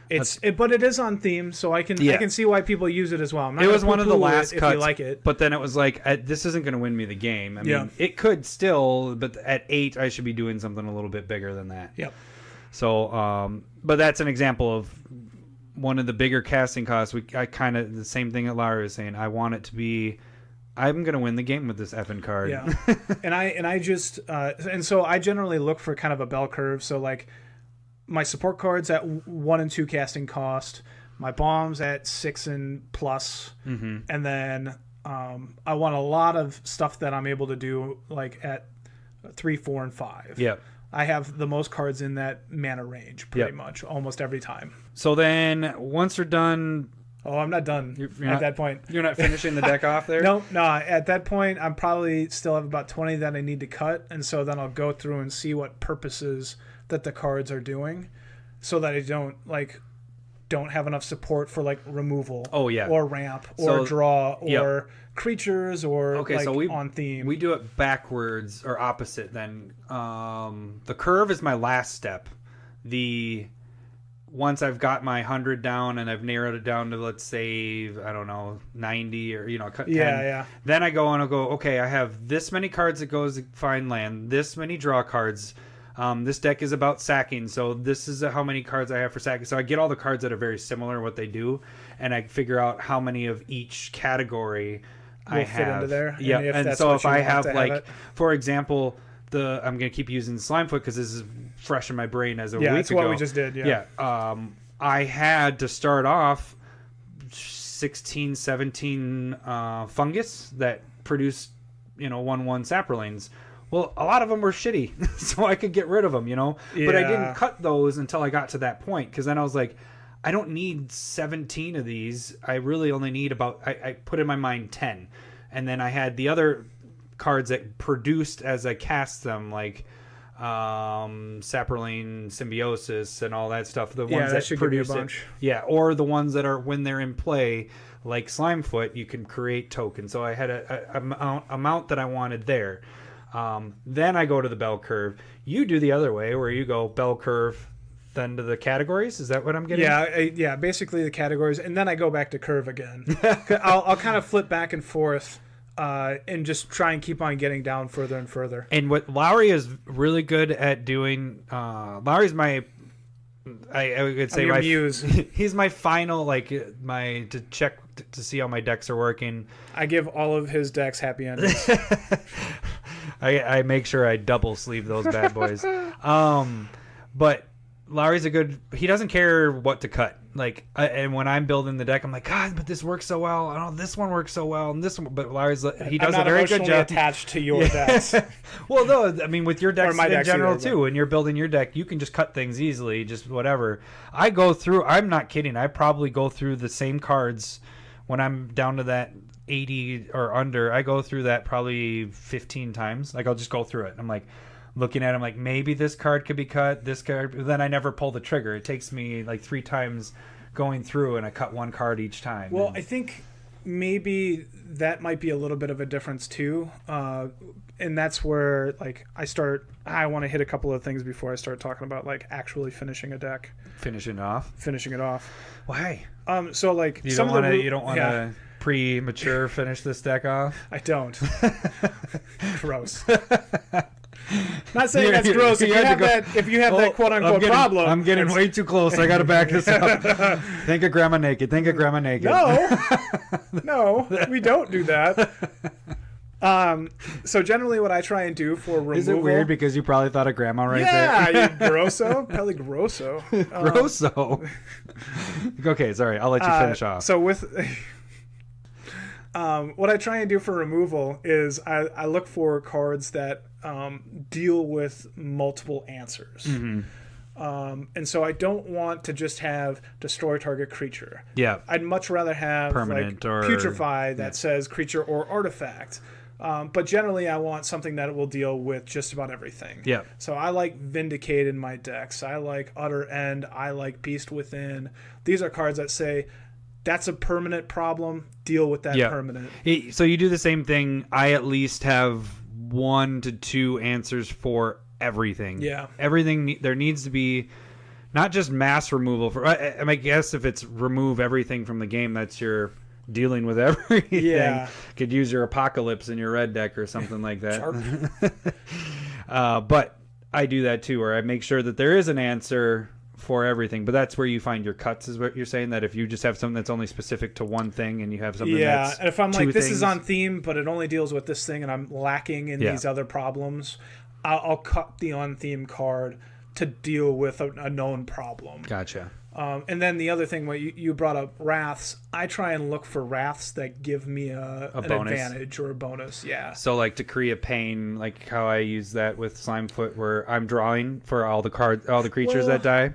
But it is on theme, so I can see why people use it as well. It was one of the last cuts, if you like it. But then it was like, this isn't going to win me the game. I mean, it could still, but at 8, I should be doing something a little bit bigger than that. Yep. So, but that's an example of one of the bigger casting costs. I kind of the same thing that Lara was saying. I want it to be, I'm going to win the game with this effing card. Yeah. and I just and so I generally look for kind of a bell curve. So like, my support cards at 1 and 2 casting cost, my bombs at 6 and plus, and then I want a lot of stuff that I'm able to do like at 3, 4, and 5. Yeah. I have the most cards in that mana range pretty much almost every time. So then once you're done... Oh, I'm not done at that point. You're not finishing the deck off there? No. At that point, I'm probably still have about 20 that I need to cut. And so then I'll go through and see what purposes that the cards are doing so that I don't have enough support for like removal or ramp or draw or creatures or on theme. We do it backwards or opposite then. The curve is my last step. Once I've got my 100 down and I've narrowed it down to, let's say, I don't know, 90 or, cut 10. Then I go and I'll go, okay, I have this many cards that goes to find land, this many draw cards. This deck is about sacking, so this is how many cards I have for sacking. So I get all the cards that are very similar what they do, and I figure out how many of each category I have. Fit into there. Yeah, and so if I have, like, for example... I'm going to keep using Slimefoot because this is fresh in my brain as a week ago. Yeah, that's what we just did. I had to start off 16, 17 fungus that produced, 1/1 saprolines. Well, a lot of them were shitty, so I could get rid of them, But I didn't cut those until I got to that point because then I was like, I don't need 17 of these. I really only need about, I put in my mind 10. And then I had the other cards that produced as I cast them, like Saproline Symbiosis and all that stuff. The ones that should produce give me a bunch. Or the ones that are when they're in play, like Slimefoot, you can create tokens. So I had a amount that I wanted there. Then I go to the bell curve. You do the other way, where you go bell curve, then to the categories. Is that what I'm getting? Yeah. Basically the categories, and then I go back to curve again. I'll kind of flip back and forth. And just try and keep on getting down further and further. And what Lowry is really good at doing, Lowry's I would say my muse. He's my final, to check to see how my decks are working. I give all of his decks happy endings. I make sure I double sleeve those bad boys. But Lowry's he doesn't care what to cut. And when I'm building the deck, I'm like, God, but this works so well. I don't know, this one works so well, and this one. But Larry's, he does a very good job. Attached to your decks. Well, no, I mean with your decks in general too. When you're building your deck, you can just cut things easily, just whatever. I go through. I'm not kidding. I probably go through the same cards when I'm down to that 80 or under. I go through that probably 15 times. I'll just go through it. I'm like, looking at them like maybe this card could be cut, this card, but then I never pull the trigger. It takes me 3 times going through and I cut one card each time. Well, I think maybe that might be a little bit of a difference too. And that's where I want to hit a couple of things before I start talking about actually finishing a deck. Finishing it off. Why? You don't want to premature finish this deck off? I don't. Gross. Not saying that's gross. If you have that quote unquote problem, I'm getting way too close. I got to back this up. Think of Grandma Naked. No, we don't do that. So generally, what I try and do for removal. Is it weird because you probably thought of Grandma there? Yeah, you grosso, probably grosso. Grosso. Okay, sorry. I'll let you finish off. So with. What I try and do for removal is I look for cards that deal with multiple answers. Mm-hmm. And so I don't want to just have destroy target creature. Yeah. I'd much rather have permanent or putrefy that says creature or artifact. But generally I want something that will deal with just about everything. Yeah. So I like Vindicate in my decks. I like Utter End. I like Beast Within. These are cards that say, that's a permanent problem. Deal with that permanent. So you do the same thing. I at least have 1 to 2 answers for everything. Yeah. Everything. There needs to be not just mass removal. I guess if it's remove everything from the game, that's your dealing with everything. Yeah. Could use your Apocalypse in your red deck or something like that. But I do that too, where I make sure that there is an answer for everything, but that's where you find your cuts, is what you're saying, that if you just have something that's only specific to one thing and you have something that's and if I'm like, this is on theme but it only deals with this thing and I'm lacking in these other problems, I'll cut the on theme card to deal with a known problem. Gotcha. And then the other thing, what you brought up, wraths. I try and look for wraths that give me an advantage or a bonus. Yeah. So like Decree of Pain, like how I use that with Slimefoot, where I'm drawing for all the creatures that die.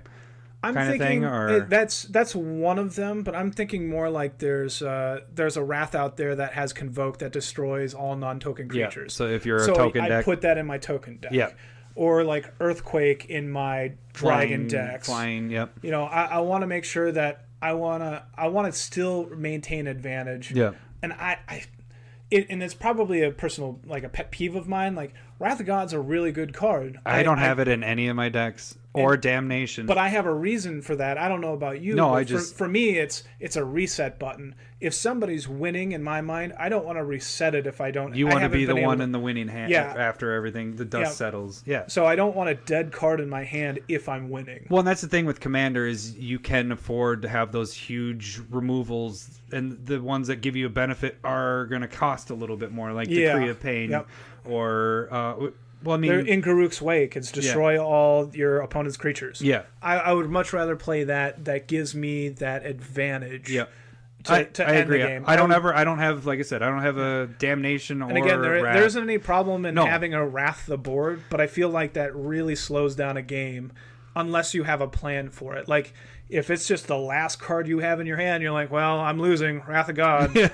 I'm kind thinking of thing, or that's one of them, but I'm thinking more like there's a wrath out there that has Convoke that destroys all non-token creatures. So if you're a token deck, I put that in my token deck. Yeah. Or like Earthquake in my dragon decks. Flying, yep. You know, I want to make sure that I want to still maintain advantage. Yeah. And and it's probably a personal, like a pet peeve of mine. Like Wrath of God's a really good card. I don't have it in any of my decks or Damnation. But I have a reason for that. I don't know about you. No, for me, it's a reset button. If somebody's winning, in my mind, I don't want to reset it if I don't. You want to be the one in the winning hand after everything, the dust settles. Yeah. So I don't want a dead card in my hand if I'm winning. Well, and that's the thing with Commander is you can afford to have those huge removals, and the ones that give you a benefit are going to cost a little bit more, like Decree of Pain or... well, I mean, in Garruk's Wake, it's destroy all your opponent's creatures. Yeah, I would much rather play that. That gives me that advantage. Yeah, to I end agree. the game. I don't have, like I said, I don't have a Damnation or. And again, Wrath. there isn't any problem in having a Wrath the board, but I feel like that really slows down a game unless you have a plan for it. Like if it's just the last card you have in your hand, you're like, well, I'm losing Wrath of God.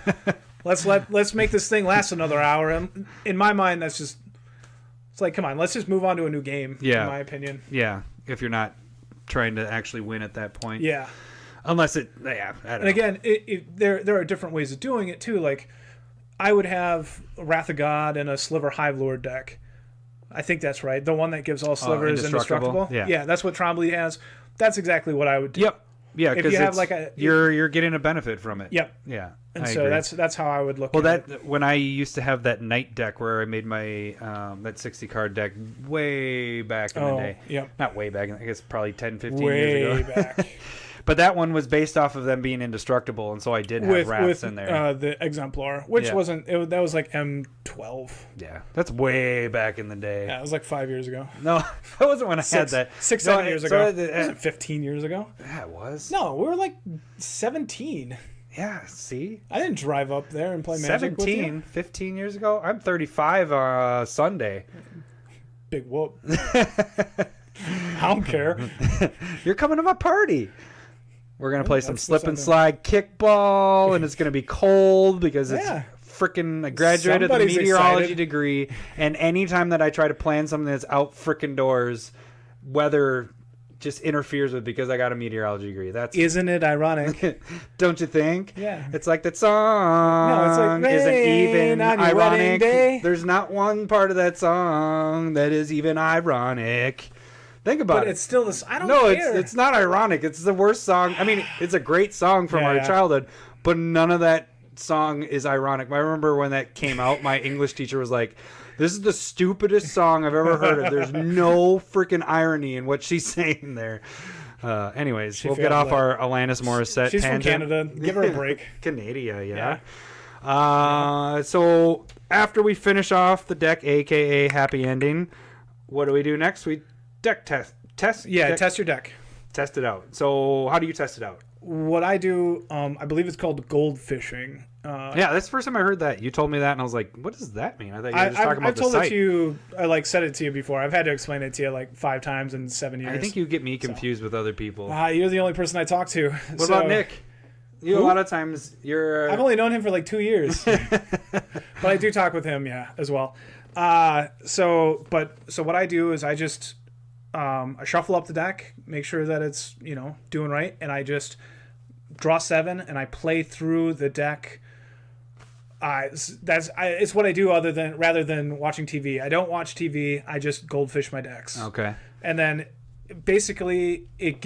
Let's make this thing last another hour. And in my mind, that's just. It's like, come on, let's just move on to a new game, in my opinion. Yeah, if you're not trying to actually win at that point. Yeah. Unless I don't know. And again, there are different ways of doing it, too. Like, I would have Wrath of God and a Sliver Hive Lord deck. I think that's right. The one that gives all slivers indestructible. Yeah, that's what Trombley has. That's exactly what I would do. Yep. Yeah, because you have you're getting a benefit from it. Yep. Yeah. And so that's how I would look at it. Well, when I used to have that night deck where I made my that 60 card deck way back in the day. Yep. Not way back, I guess probably 10, 15 years ago. Way back. But that one was based off of them being indestructible, and so I did have wraths in there. The Exemplar, which wasn't... that was like M12. Yeah, that's way back in the day. Yeah, it was like 5 years ago. No, that wasn't when I had that. 7 years ago. It wasn't 15 years ago. Yeah, it was. No, we were like 17. Yeah, see? I didn't drive up there and play Magic with you. 15 years ago? I'm 35 Sunday. Big whoop. I don't care. You're coming to my party. We're going to play some slip and slide kickball, and it's going to be cold because it's freaking... I graduated the meteorology degree, and anytime that I try to plan something that's out freaking doors, weather just interferes with because I got a meteorology degree. Isn't it ironic? Don't you think? Yeah. It's like that song it's like isn't even on your ironic. Day. There's not one part of that song that is even ironic. Think about it. But it's still this. I don't care. No, it's not ironic. It's the worst song. I mean, it's a great song from our childhood, but none of that song is ironic. I remember when that came out, my English teacher was like, "This is the stupidest song I've ever heard of. There's no freaking irony in what she's saying there." Anyways, we'll get off our Alanis Morissette She's tangent. from Canada. Give her a break. Canada, yeah. So after we finish off the deck, aka happy ending, what do we do next? We deck test. Test your deck. Test it out. So how do you test it out? What I do, I believe it's called gold fishing. Yeah, that's the first time I heard that. You told me that, and I was like, what does that mean? I thought you were just talking about the site. I've told it to you, I said it to you before. I've had to explain it to you like 5 times in 7 years. I think you get me confused with other people. You're the only person I talk to. What about Nick? A lot of times you're... I've only known him for like 2 years. But I do talk with him, as well. So what I do is I just... I shuffle up the deck, make sure that it's, doing right, and I just draw 7 and I play through the deck. It's what I do rather than watching TV. I don't watch TV. I just goldfish my decks. Okay. And then basically it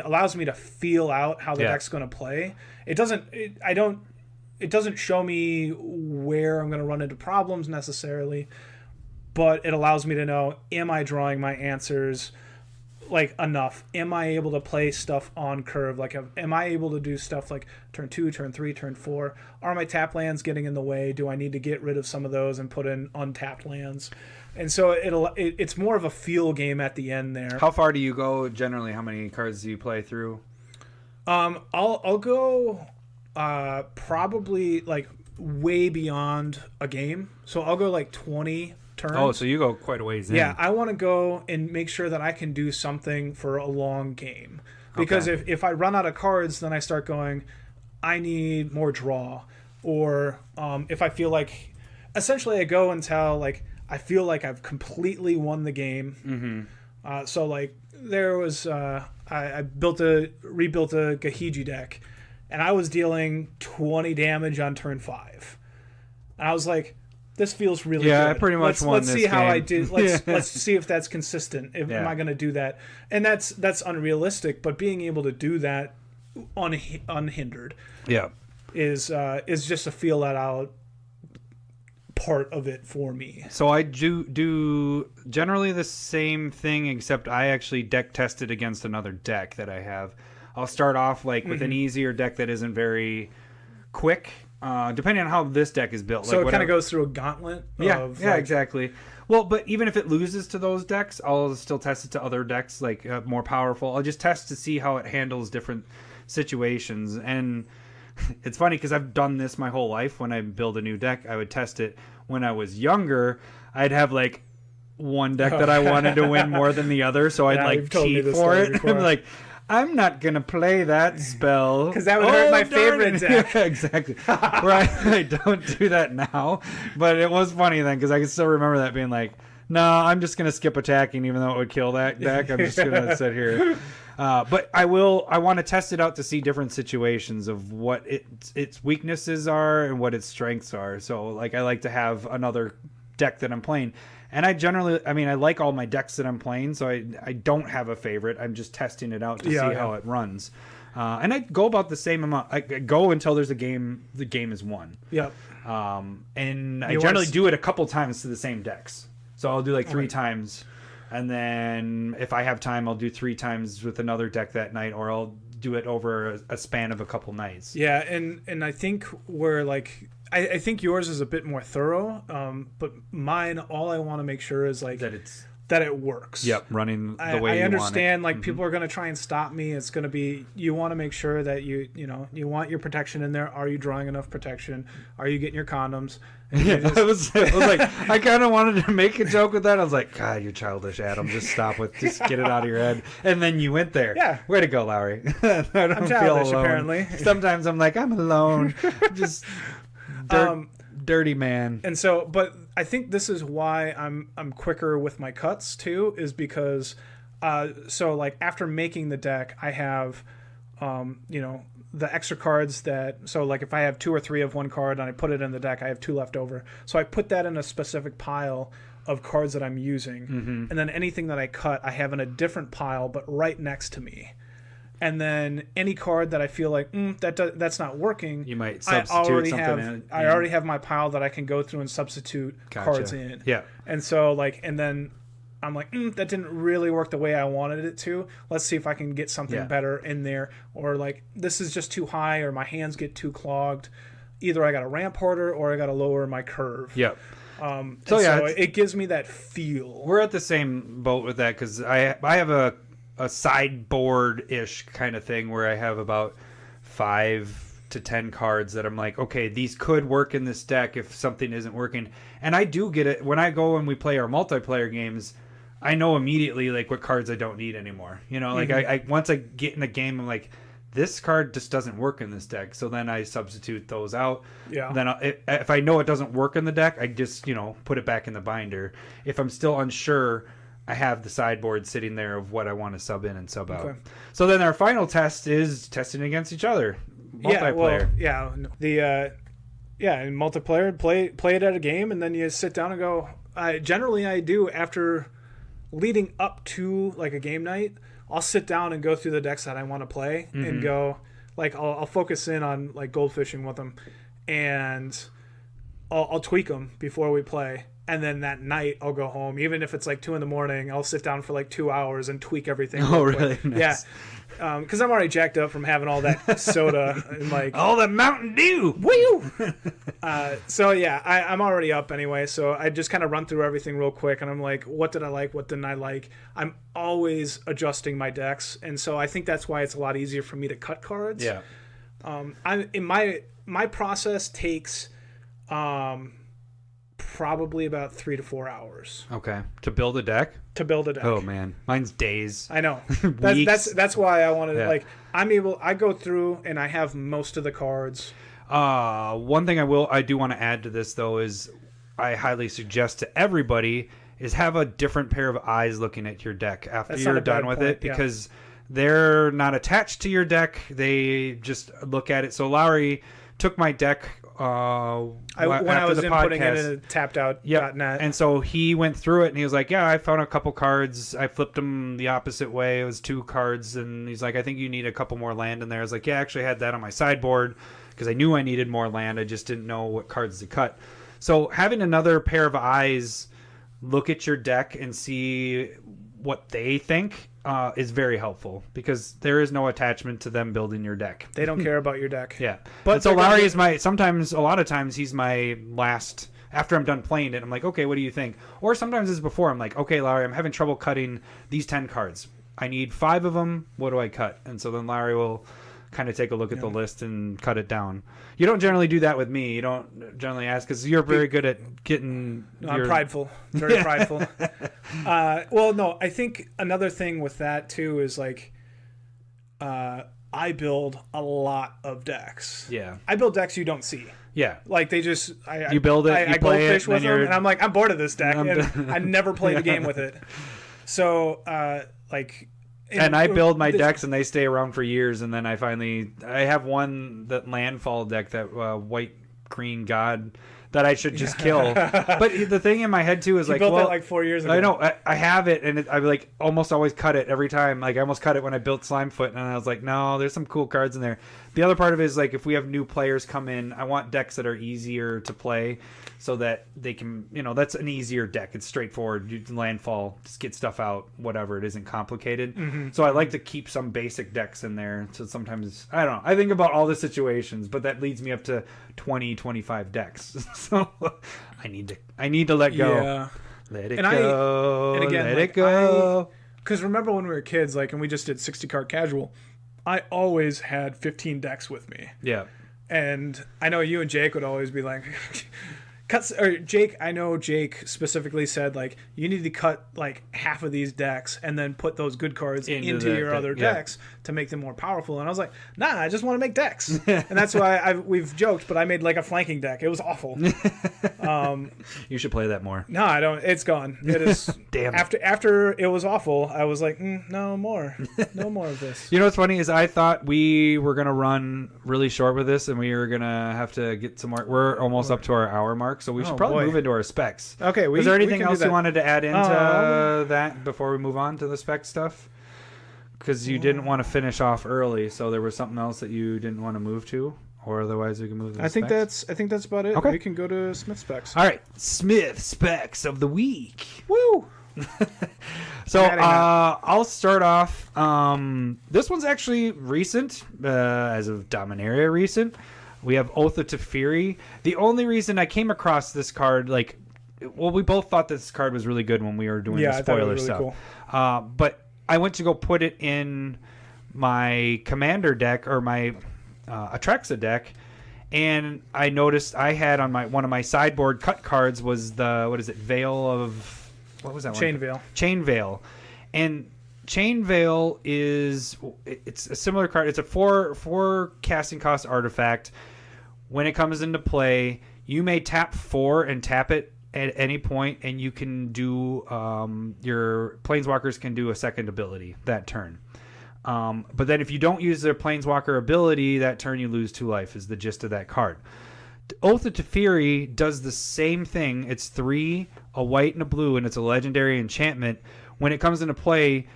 allows me to feel out how the deck's going to play. It doesn't show me where I'm going to run into problems necessarily, but it allows me to know, am I drawing my answers like enough? Am I able to play stuff on curve? Like, am I able to do stuff like turn 2, turn 3, turn 4? Are my tap lands getting in the way? Do I need to get rid of some of those and put in untapped lands? And so it's more of a feel game at the end there. How far do you go generally? How many cards do you play through? I'll go probably like way beyond a game. So I'll go like 20 turns. Oh, so you go quite a ways in. Yeah, I want to go and make sure that I can do something for a long game. Because if I run out of cards, then I start going, I need more draw. Or if I feel like, essentially I go until like I feel like I've completely won the game. Mm-hmm. So like there was, I rebuilt a Gahiji deck, and I was dealing 20 damage on turn 5. And I was like, this feels really good. Yeah, I pretty much won let's this see how game. I do. Let's see if that's consistent. Am I going to do that? And that's unrealistic. But being able to do that unhindered, is just a feel that out part of it for me. So I do generally the same thing, except I actually deck tested against another deck that I have. I'll start off like with an easier deck that isn't very quick. Depending on how this deck is built. So like it kind of goes through a gauntlet of... Yeah, exactly. Well, but even if it loses to those decks, I'll still test it to other decks, like more powerful. I'll just test to see how it handles different situations. And it's funny because I've done this my whole life. When I build a new deck, I would test it. When I was younger, I'd have like one deck that I wanted to win more than the other, so I'd like cheat for it. I'm like, I'm not going to play that spell. Because that would hurt my favorite deck. Yeah, exactly. Right. I don't do that now. But it was funny then because I can still remember that being like, no, I'm just going to skip attacking even though it would kill that deck. I'm just going to sit here. But I want to test it out to see different situations of what its weaknesses are and what its strengths are. So like I like to have another deck that I'm playing. And I like all my decks that I'm playing, so I don't have a favorite. I'm just testing it out to see how it runs. And I go about the same amount. I go until there's a game, the game is won. Yep. And I generally do it a couple times to the same decks. So I'll do like 3 times. And then if I have time, I'll do 3 times with another deck that night, or I'll do it over a span of a couple nights. Yeah, and I think we're like... I think yours is a bit more thorough, but mine, all I want to make sure is like that it works. Yep, running the way you I understand. want it. Like people are going to try and stop me. It's going to be, you want to make sure that you want your protection in there. Are you drawing enough protection? Are you getting your condoms? Yeah, it was like I kind of wanted to make a joke with that. I was like, God, you're childish, Adam. Just get it out of your head. And then you went there. Yeah. Way to go, Lowry. I don't I'm feel childish, alone. apparently. Sometimes I'm like, I'm alone. Just dirty man. And so, but I think this is why I'm quicker with my cuts too, is because so like after making the deck, I have the extra cards so like if I have 2 or 3 of one card and I put it in the deck, I have 2 left over. So I put that in a specific pile of cards that I'm using. Mm-hmm. And then anything that I cut, I have in a different pile but right next to me. And then any card that I feel like that's not working, you might substitute something in. I already have my pile that I can go through and substitute cards in. Yeah. And so and then I'm like, that didn't really work the way I wanted it to. Let's see if I can get something better in there. Or like, this is just too high, or my hands get too clogged. Either I got to ramp harder or I got to lower my curve. Yep. So it gives me that feel. We're at the same boat with that because I have a sideboard-ish kind of thing where I have about 5 to 10 cards that I'm like, okay, these could work in this deck if something isn't working. And I do get it. When I go and we play our multiplayer games, I know immediately like what cards I don't need anymore. Like I once I get in a game, I'm like, this card just doesn't work in this deck. So then I substitute those out. Yeah. Then if I know it doesn't work in the deck, I just, put it back in the binder. If I'm still unsure, I have the sideboard sitting there of what I want to sub in and sub out. So then our final test is testing against each other. Multiplayer. In multiplayer, play it at a game, and then you sit down and go. Generally, I do after leading up to like a game night. I'll sit down and go through the decks that I want to play and go like I'll focus in on like goldfishing with them, and I'll tweak them before we play. And then that night I'll go home, even if it's like 2 a.m. I'll sit down for like 2 hours and tweak everything. Oh, really? Nice. Yeah. Because I'm already jacked up from having all that soda and like all the Mountain Dew. Woo! So yeah, I'm already up anyway. So I just kind of run through everything real quick, and I'm like, what did I like? What didn't I like? I'm always adjusting my decks, and so I think that's why it's a lot easier for me to cut cards. Yeah. My process takes probably about 3 to 4 hours. Okay. To build a deck? Oh man, mine's days. I know. That's why I wanted like I go through and I have most of the cards. One thing I do want to add to this though is I highly suggest to everybody is have a different pair of eyes looking at your deck after you're done with it, because they're not attached to your deck. They just look at it. So Lowry took my deck when I was inputting it in tappedout.net. And so he went through it and he was like, yeah, I found a couple cards. I flipped them the opposite way. It was 2 cards. And he's like, I think you need a couple more land in there. I was like, yeah, I actually had that on my sideboard because I knew I needed more land. I just didn't know what cards to cut. So having another pair of eyes look at your deck and see what they think is very helpful, because there is no attachment to them building your deck. They don't care about your deck. Yeah. But so Lowry is a lot of times he's my last, after I'm done playing it, I'm like, okay, what do you think? Or sometimes it's before, I'm like, okay, Lowry, I'm having trouble cutting these 10 cards. I need 5 of them. What do I cut? And so then Lowry will kind of take a look at the list and cut it down. You don't generally do that with me. You don't generally ask, because you're very good at getting... I'm prideful. Very prideful. Well, no, I think another thing with that, too, is like I build a lot of decks. Yeah. I build decks you don't see. Yeah. Like they just... you build it, you play goldfish it, with them, and I'm like, I'm bored of this deck. And I never play the game with it. So, like... And I build my decks and they stay around for years, and then I have one, that landfall deck, that white green god, that I should just kill. But the thing in my head too is you built that like 4 years ago. I know, I have it, and I like almost always cut it every time. Like I almost cut it when I built Slimefoot, and I was like, no, there's some cool cards in there. The other part of it is like, if we have new players come in, I want decks that are easier to play, so that they can, that's an easier deck. It's straightforward. You landfall, just get stuff out, whatever. It isn't complicated. Mm-hmm. So I like to keep some basic decks in there. So sometimes, I don't know. I think about all the situations, but that leads me up to 20, 25 decks. So I need to let go. Yeah. Let it go. And again, let it go. Because remember when we were kids, like, and we just did 60 card casual, I always had 15 decks with me. Yeah. And I know you and Jake would always be like... I know Jake specifically said, like, you need to cut like half of these decks and then put those good cards into your other decks to make them more powerful. And I was like, nah, I just want to make decks. And that's why we've joked, but I made like a flanking deck. It was awful. You should play that more. No, I don't. It's gone. It is. Damn it. After it was awful, I was like, no more of this. You know what's funny is I thought we were gonna run really short with this, and we were gonna have to get some more. We're almost up to our hour mark. So we should probably move into our specs. Okay. Is there anything else you wanted to add into that before we move on to the spec stuff? Because you didn't want to finish off early, so there was something else that you didn't want to move to, or otherwise we can move to the specs? I think that's about it. Okay. We can go to Smith Specs. All right. Smith Specs of the week. Woo! So I'll start off. This one's actually recent, as of Dominaria recent. We have Oath of Teferi. The only reason I came across this card, we both thought this card was really good when we were doing the spoiler stuff. Really cool. But I went to go put it in my Commander deck, or my Atrexa deck, and I noticed I had on one of my sideboard cut cards was the Veil of... What was that Chain one? Veil. Chain Veil. And Chain Veil it's a similar card. It's a four casting cost artifact. When it comes into play, you may tap 4 and tap it at any point, and you can do your Planeswalkers can do a second ability that turn. But then if you don't use their Planeswalker ability that turn, you lose 2 life, is the gist of that card. Oath of Teferi does the same thing. It's 3, a white and a blue, and it's a legendary enchantment. When it comes into play,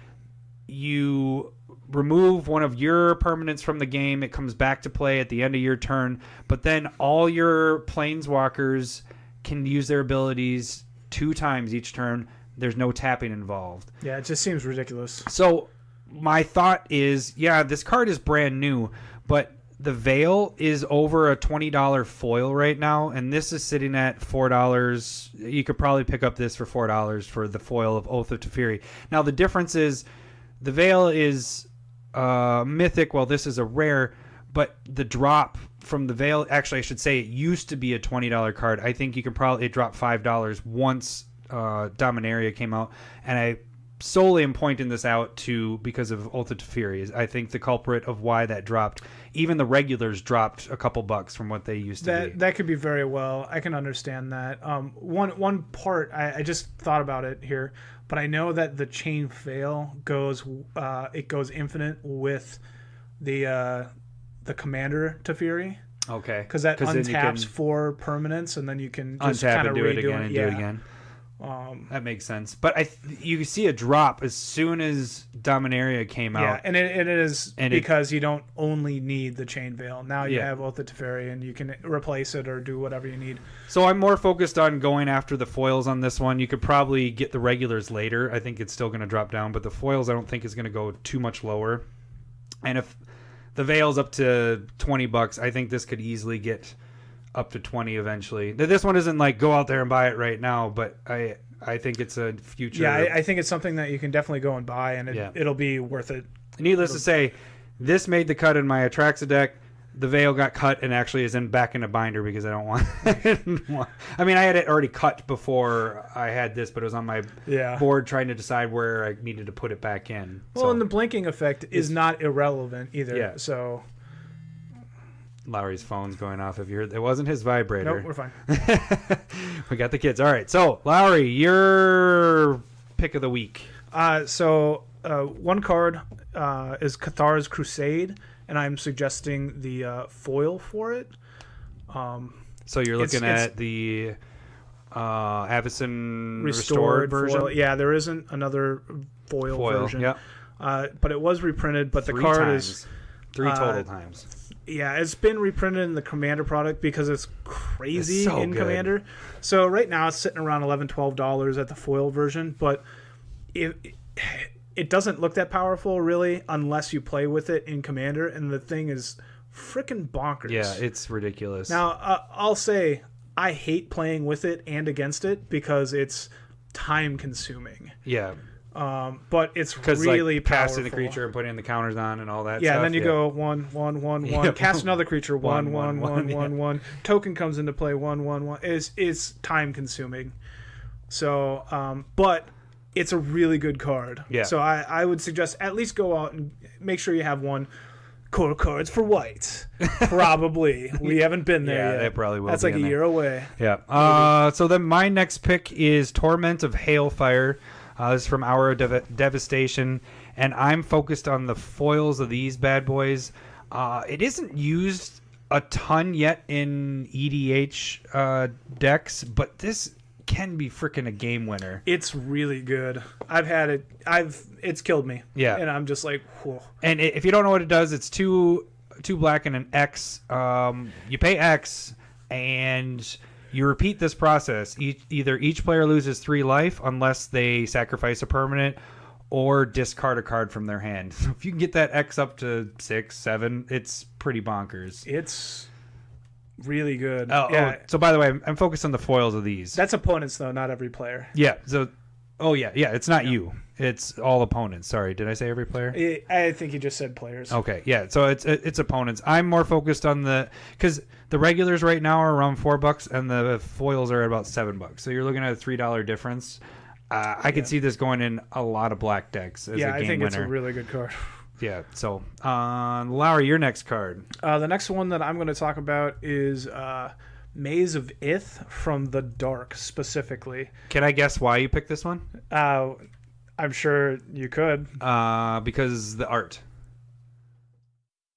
you remove one of your permanents from the game. It comes back to play at the end of your turn, but then all your Planeswalkers can use their abilities 2 times each turn. There's no tapping involved. Yeah, it just seems ridiculous. So my thought is, yeah, this card is brand new, but the Veil is over a $20 foil right now, and this is sitting at $4. You could probably pick up this for $4 for the foil of Oath of Teferi. Now, the difference is the Veil is mythic, while this is a rare, but the drop from the Veil, actually, I should say it used to be a $20 card. I think you can probably, it dropped $5 once Dominaria came out, and I solely am pointing this out to because of Oath of Teferi. I think the culprit of why that dropped. Even the regulars dropped a couple bucks from what they used to be. That could be very well. I can understand that. One part I just thought about it here, but I know that the Chain Veil goes infinite with the Commander Teferi. Okay, because that untaps 4 permanents, and then you can just untap and do it again and do it again. That makes sense, but you see a drop as soon as Dominaria came out. Yeah, and it is because you don't only need the Chain Veil. Now you have Oath of Teferi, and you can replace it or do whatever you need. So I'm more focused on going after the foils on this one. You could probably get the regulars later. I think it's still going to drop down, but the foils I don't think is going to go too much lower. And if the Veil's up to $20, I think this could easily get up to 20 eventually. This one isn't like go out there and buy it right now, but I think it's a future. Yeah, I think it's something that you can definitely go and buy, and it'll be worth it. Needless to say, this made the cut in my Atraxa deck. The Veil got cut and actually is back in a binder because I don't want. I mean, I had it already cut before I had this, but it was on my board trying to decide where I needed to put it back in. Well, and the blinking effect is not irrelevant either. Yeah. So. Lowry's phone's going off. If you heard, it wasn't his vibrator. Nope, we're fine. We got the kids. All right. So, Lowry, your pick of the week. One card is Cathars Crusade, and I'm suggesting the foil for it. So you're looking at the Avacyn restored version? Foil. Yeah, there isn't another foil version. Yeah. But it was reprinted, but the card is 3 total times. Yeah, it's been reprinted in the Commander product because it's crazy in good. Commander. So right now it's sitting around $11, $12 at the foil version, but it doesn't look that powerful really unless you play with it in Commander, and the thing is freaking bonkers. Yeah, it's ridiculous. Now, I'll say I hate playing with it and against it because it's time consuming. Yeah. But it's really powerful. Casting the creature and putting the counters on and all that. Yeah, stuff. And then you go 1, 1, 1, 1. Cast another creature 1, 1, 1, 1, 1. Token comes into play 1, 1, 1. It's time consuming. So, but it's a really good card. Yeah. So I would suggest at least go out and make sure you have one. Core cards for white. Probably. We haven't been there yet. They probably will. That's like a year away. Yeah. So then my next pick is Torment of Hailfire. This is from Hour of Devastation, and I'm focused on the foils of these bad boys. It isn't used a ton yet in EDH decks, but this can be freaking a game winner. It's really good. I've had it. It's killed me. Yeah, and I'm just like, whoa. And if you don't know what it does, it's two black and an X. You pay X, and you repeat this process. Either each player loses 3 life unless they sacrifice a permanent or discard a card from their hand. So if you can get that X up to 6, 7, it's pretty bonkers. It's really good. So by the way, I'm focused on the foils of these. That's opponents though, not every player. Yeah. So, it's not you. It's all opponents. Sorry, did I say every player? I think you just said players. Okay, yeah. So it's opponents. I'm more focused on because the regulars right now are around $4 and the foils are at about $7. So you're looking at a $3 difference. I could see this going in a lot of black decks as a game winner. I think it's a really good card. Yeah. So, Lowry, your next card. The next one that I'm going to talk about is Maze of Ith from the Dark specifically. Can I guess why you picked this one? I'm sure you could. Because the art.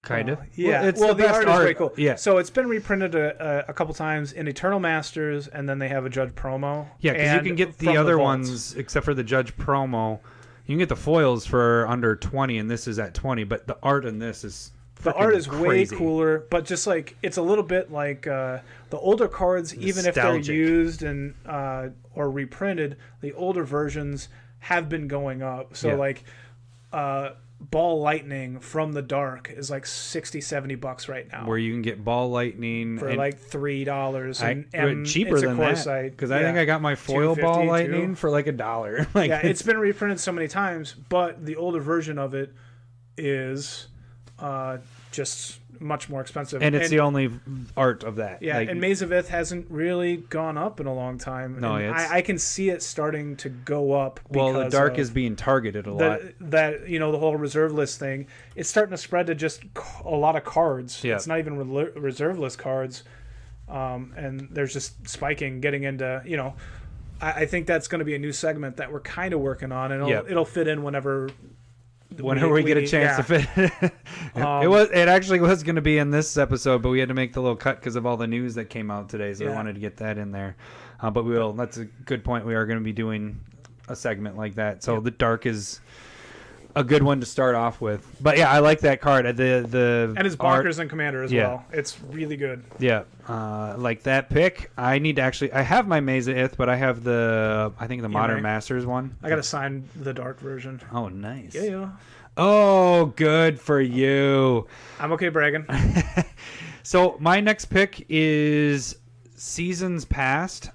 Kind of. Yeah. Well, the art is very cool. Yeah. So it's been reprinted a couple times in Eternal Masters, and then they have a Judge promo. Yeah, because you can get the other ones, except for the Judge promo. You can get the foils for under 20, and this is at 20, but the art in this is The art is way cooler, but just like it's a little bit like the older cards, even if they're used and or reprinted, the older versions have been going up. So like Ball Lightning from the Dark is like $60-$70 right now. Where you can get Ball Lightning for like $3 and cheaper than that. Because I think I got my foil Ball Lightning for like $1. Like it's been reprinted so many times, but the older version of it is just much more expensive. And it's the only art of that. Yeah, and Maze of Ith hasn't really gone up in a long time. No, I can see it starting to go up. Well, the Dark is being targeted a lot. That the whole reserve list thing, it's starting to spread to just a lot of cards. Yeah. It's not even reserve list cards. And there's just spiking, getting into, I think that's going to be a new segment that we're kind of working on, and it'll fit in whenever we get a chance to fit it actually was going to be in this episode, but we had to make the little cut because of all the news that came out today, so I wanted to get that in there. But we will. That's a good point. We are going to be doing a segment like that, so the Dark is a good one to start off with. But yeah, I like that card. And it's bonkers and Commander as well. It's really good. Yeah, like that pick. I need to actually. I have my Maze of Ith, but I have the Modern Masters one. I got to sign the Dark version. Oh, nice. Yeah. Oh, good for you. I'm okay bragging. So my next pick is Seasons Past.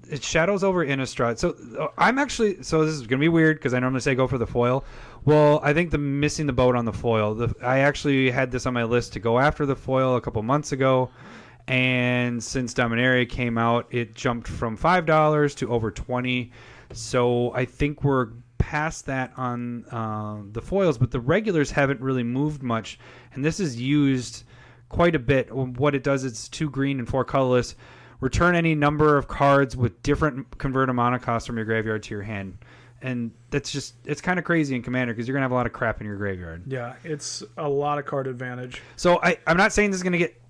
It's Shadows over Innistrad. So this is gonna be weird because I normally say go for the foil. Well, I think missing the boat on the foil. I actually had this on my list to go after the foil a couple months ago, and since Dominaria came out, it jumped from $5 to over $20. So I think we're past that on the foils, but the regulars haven't really moved much, and this is used quite a bit. What it does, it's 2 green and 4 colorless. Return any number of cards with different converted mana costs from your graveyard to your hand. And it's kind of crazy in Commander because you're going to have a lot of crap in your graveyard. Yeah, it's a lot of card advantage. So I'm not saying this is going to get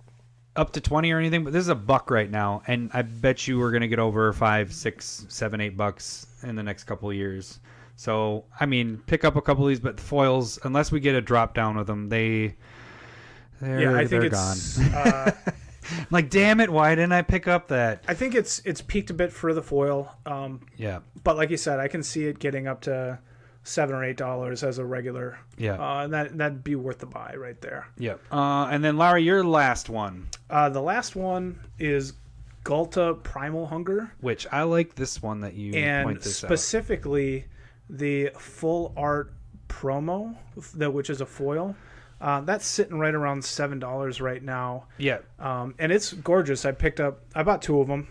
up to 20 or anything, but this is $1 right now. And I bet you we're going to get over $5, $6, $7, $8 in the next couple of years. So, I mean, pick up a couple of these, but the foils, unless we get a drop down with them, they're gone. Like, damn it, why didn't I pick up that? I think it's peaked a bit for the foil. But like you said, I can see it getting up to $7 or $8 as a regular. Yeah. And that'd be worth the buy right there. Yeah. And then, Larry, your last one. The last one is Ghalra Primal Hunger. Which I like this one that you point this out. And specifically the full art promo, which is a foil. That's sitting right around $7 right now. Yeah. And it's gorgeous. I bought 2 of them.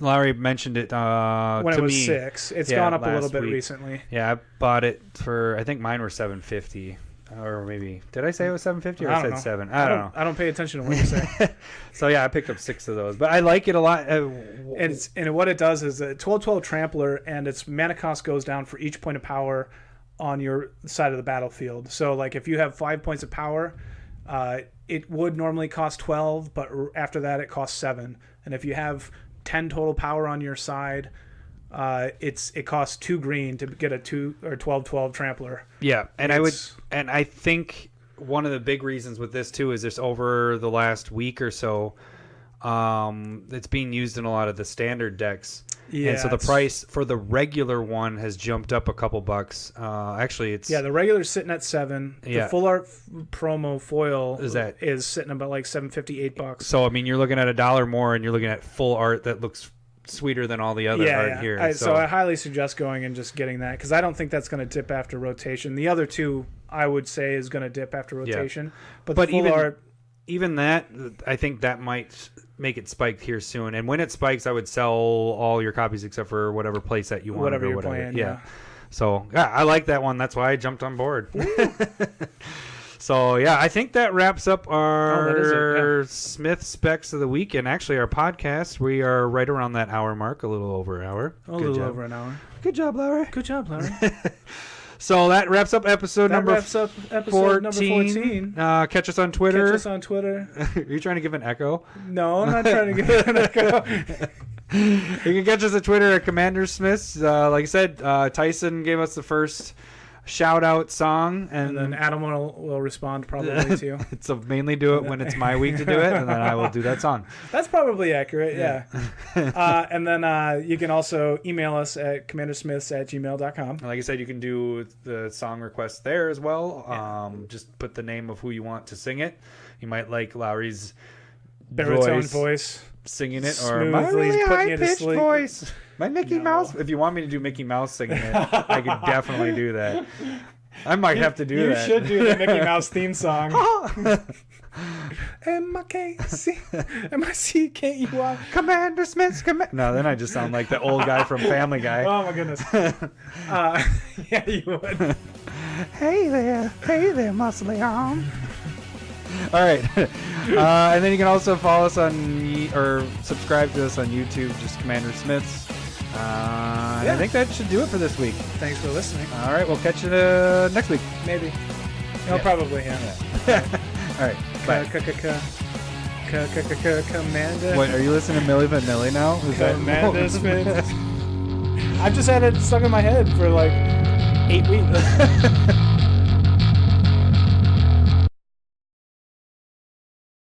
Larry mentioned it when to it was me. 6. It's gone up a little bit recently. Yeah, I bought it for, I think mine were $7.50. Or maybe, did I say it was $7.50 or I said $7? I don't know. I don't pay attention to what you say. So yeah, I picked up 6 of those. But I like it a lot. And what it does is a 12/12 Trampler, and its mana cost goes down for each point of power on your side of the battlefield. So like if you have 5 points of power, it would normally cost 12, but after that it costs 7. And if you have 10 total power on your side, it costs 2 green to get a 2 or 12/12 Trampler. Yeah, and I think one of the big reasons with this too is this over the last week or so, it's being used in a lot of the standard decks. Yeah, and so the price for the regular one has jumped up a couple bucks. Actually, the regular's sitting at $7. Yeah. The full art promo foil is sitting about like $7.50, $8. So I mean, you're looking at $1 more, and you're looking at full art that looks sweeter than all the other art here. So I highly suggest going and just getting that, because I don't think that's going to dip after rotation. The other 2, I would say, is going to dip after rotation. Yeah. But even that, I think that might make it spike here soon. And when it spikes, I would sell all your copies except for whatever playset you want. Whatever you're playing, yeah. So, yeah, I like that one. That's why I jumped on board. So, yeah, I think that wraps up our Smith Specs of the week, and actually our podcast. We are right around that hour mark, a little over an hour. Over an hour. Good job, Larry. Good job, Larry. So that wraps up episode number 14. Catch us on Twitter. Are you trying to give an echo? No, I'm not trying to give an echo. You can catch us on Twitter at CommanderSmiths. Like I said, Tyson gave us the first shout out song, and then Adam will respond probably too. So mainly do it when it's my week to do it, and then I will do that song. That's probably accurate. Yeah. And then you can also email us at CommanderSmiths@gmail.com. Like I said, you can do the song request there as well. Just put the name of who you want to sing it. You might like Lowry's baritone voice singing it, smoothly, or my really high-pitched voice. My Mickey Mouse. If you want me to do Mickey Mouse singing it, I could definitely do that. I might have to do that. You should do the Mickey Mouse theme song. M-I-K-C-M-I-C-K-E-Y. Commander Smiths. No, then I just sound like the old guy from Family Guy. Oh my goodness. Yeah, you would. Hey there, muscly arm. All right. And then you can also follow us or subscribe to us on YouTube, just Commander Smiths. And I think that should do it for this week. Thanks for listening. All right, we'll catch you next week. Maybe. No, probably, yeah. All right, bye. Commander. Wait, are you listening to Milli Vanilli now? Commander Smith. I've just had it stuck in my head for like 8 weeks.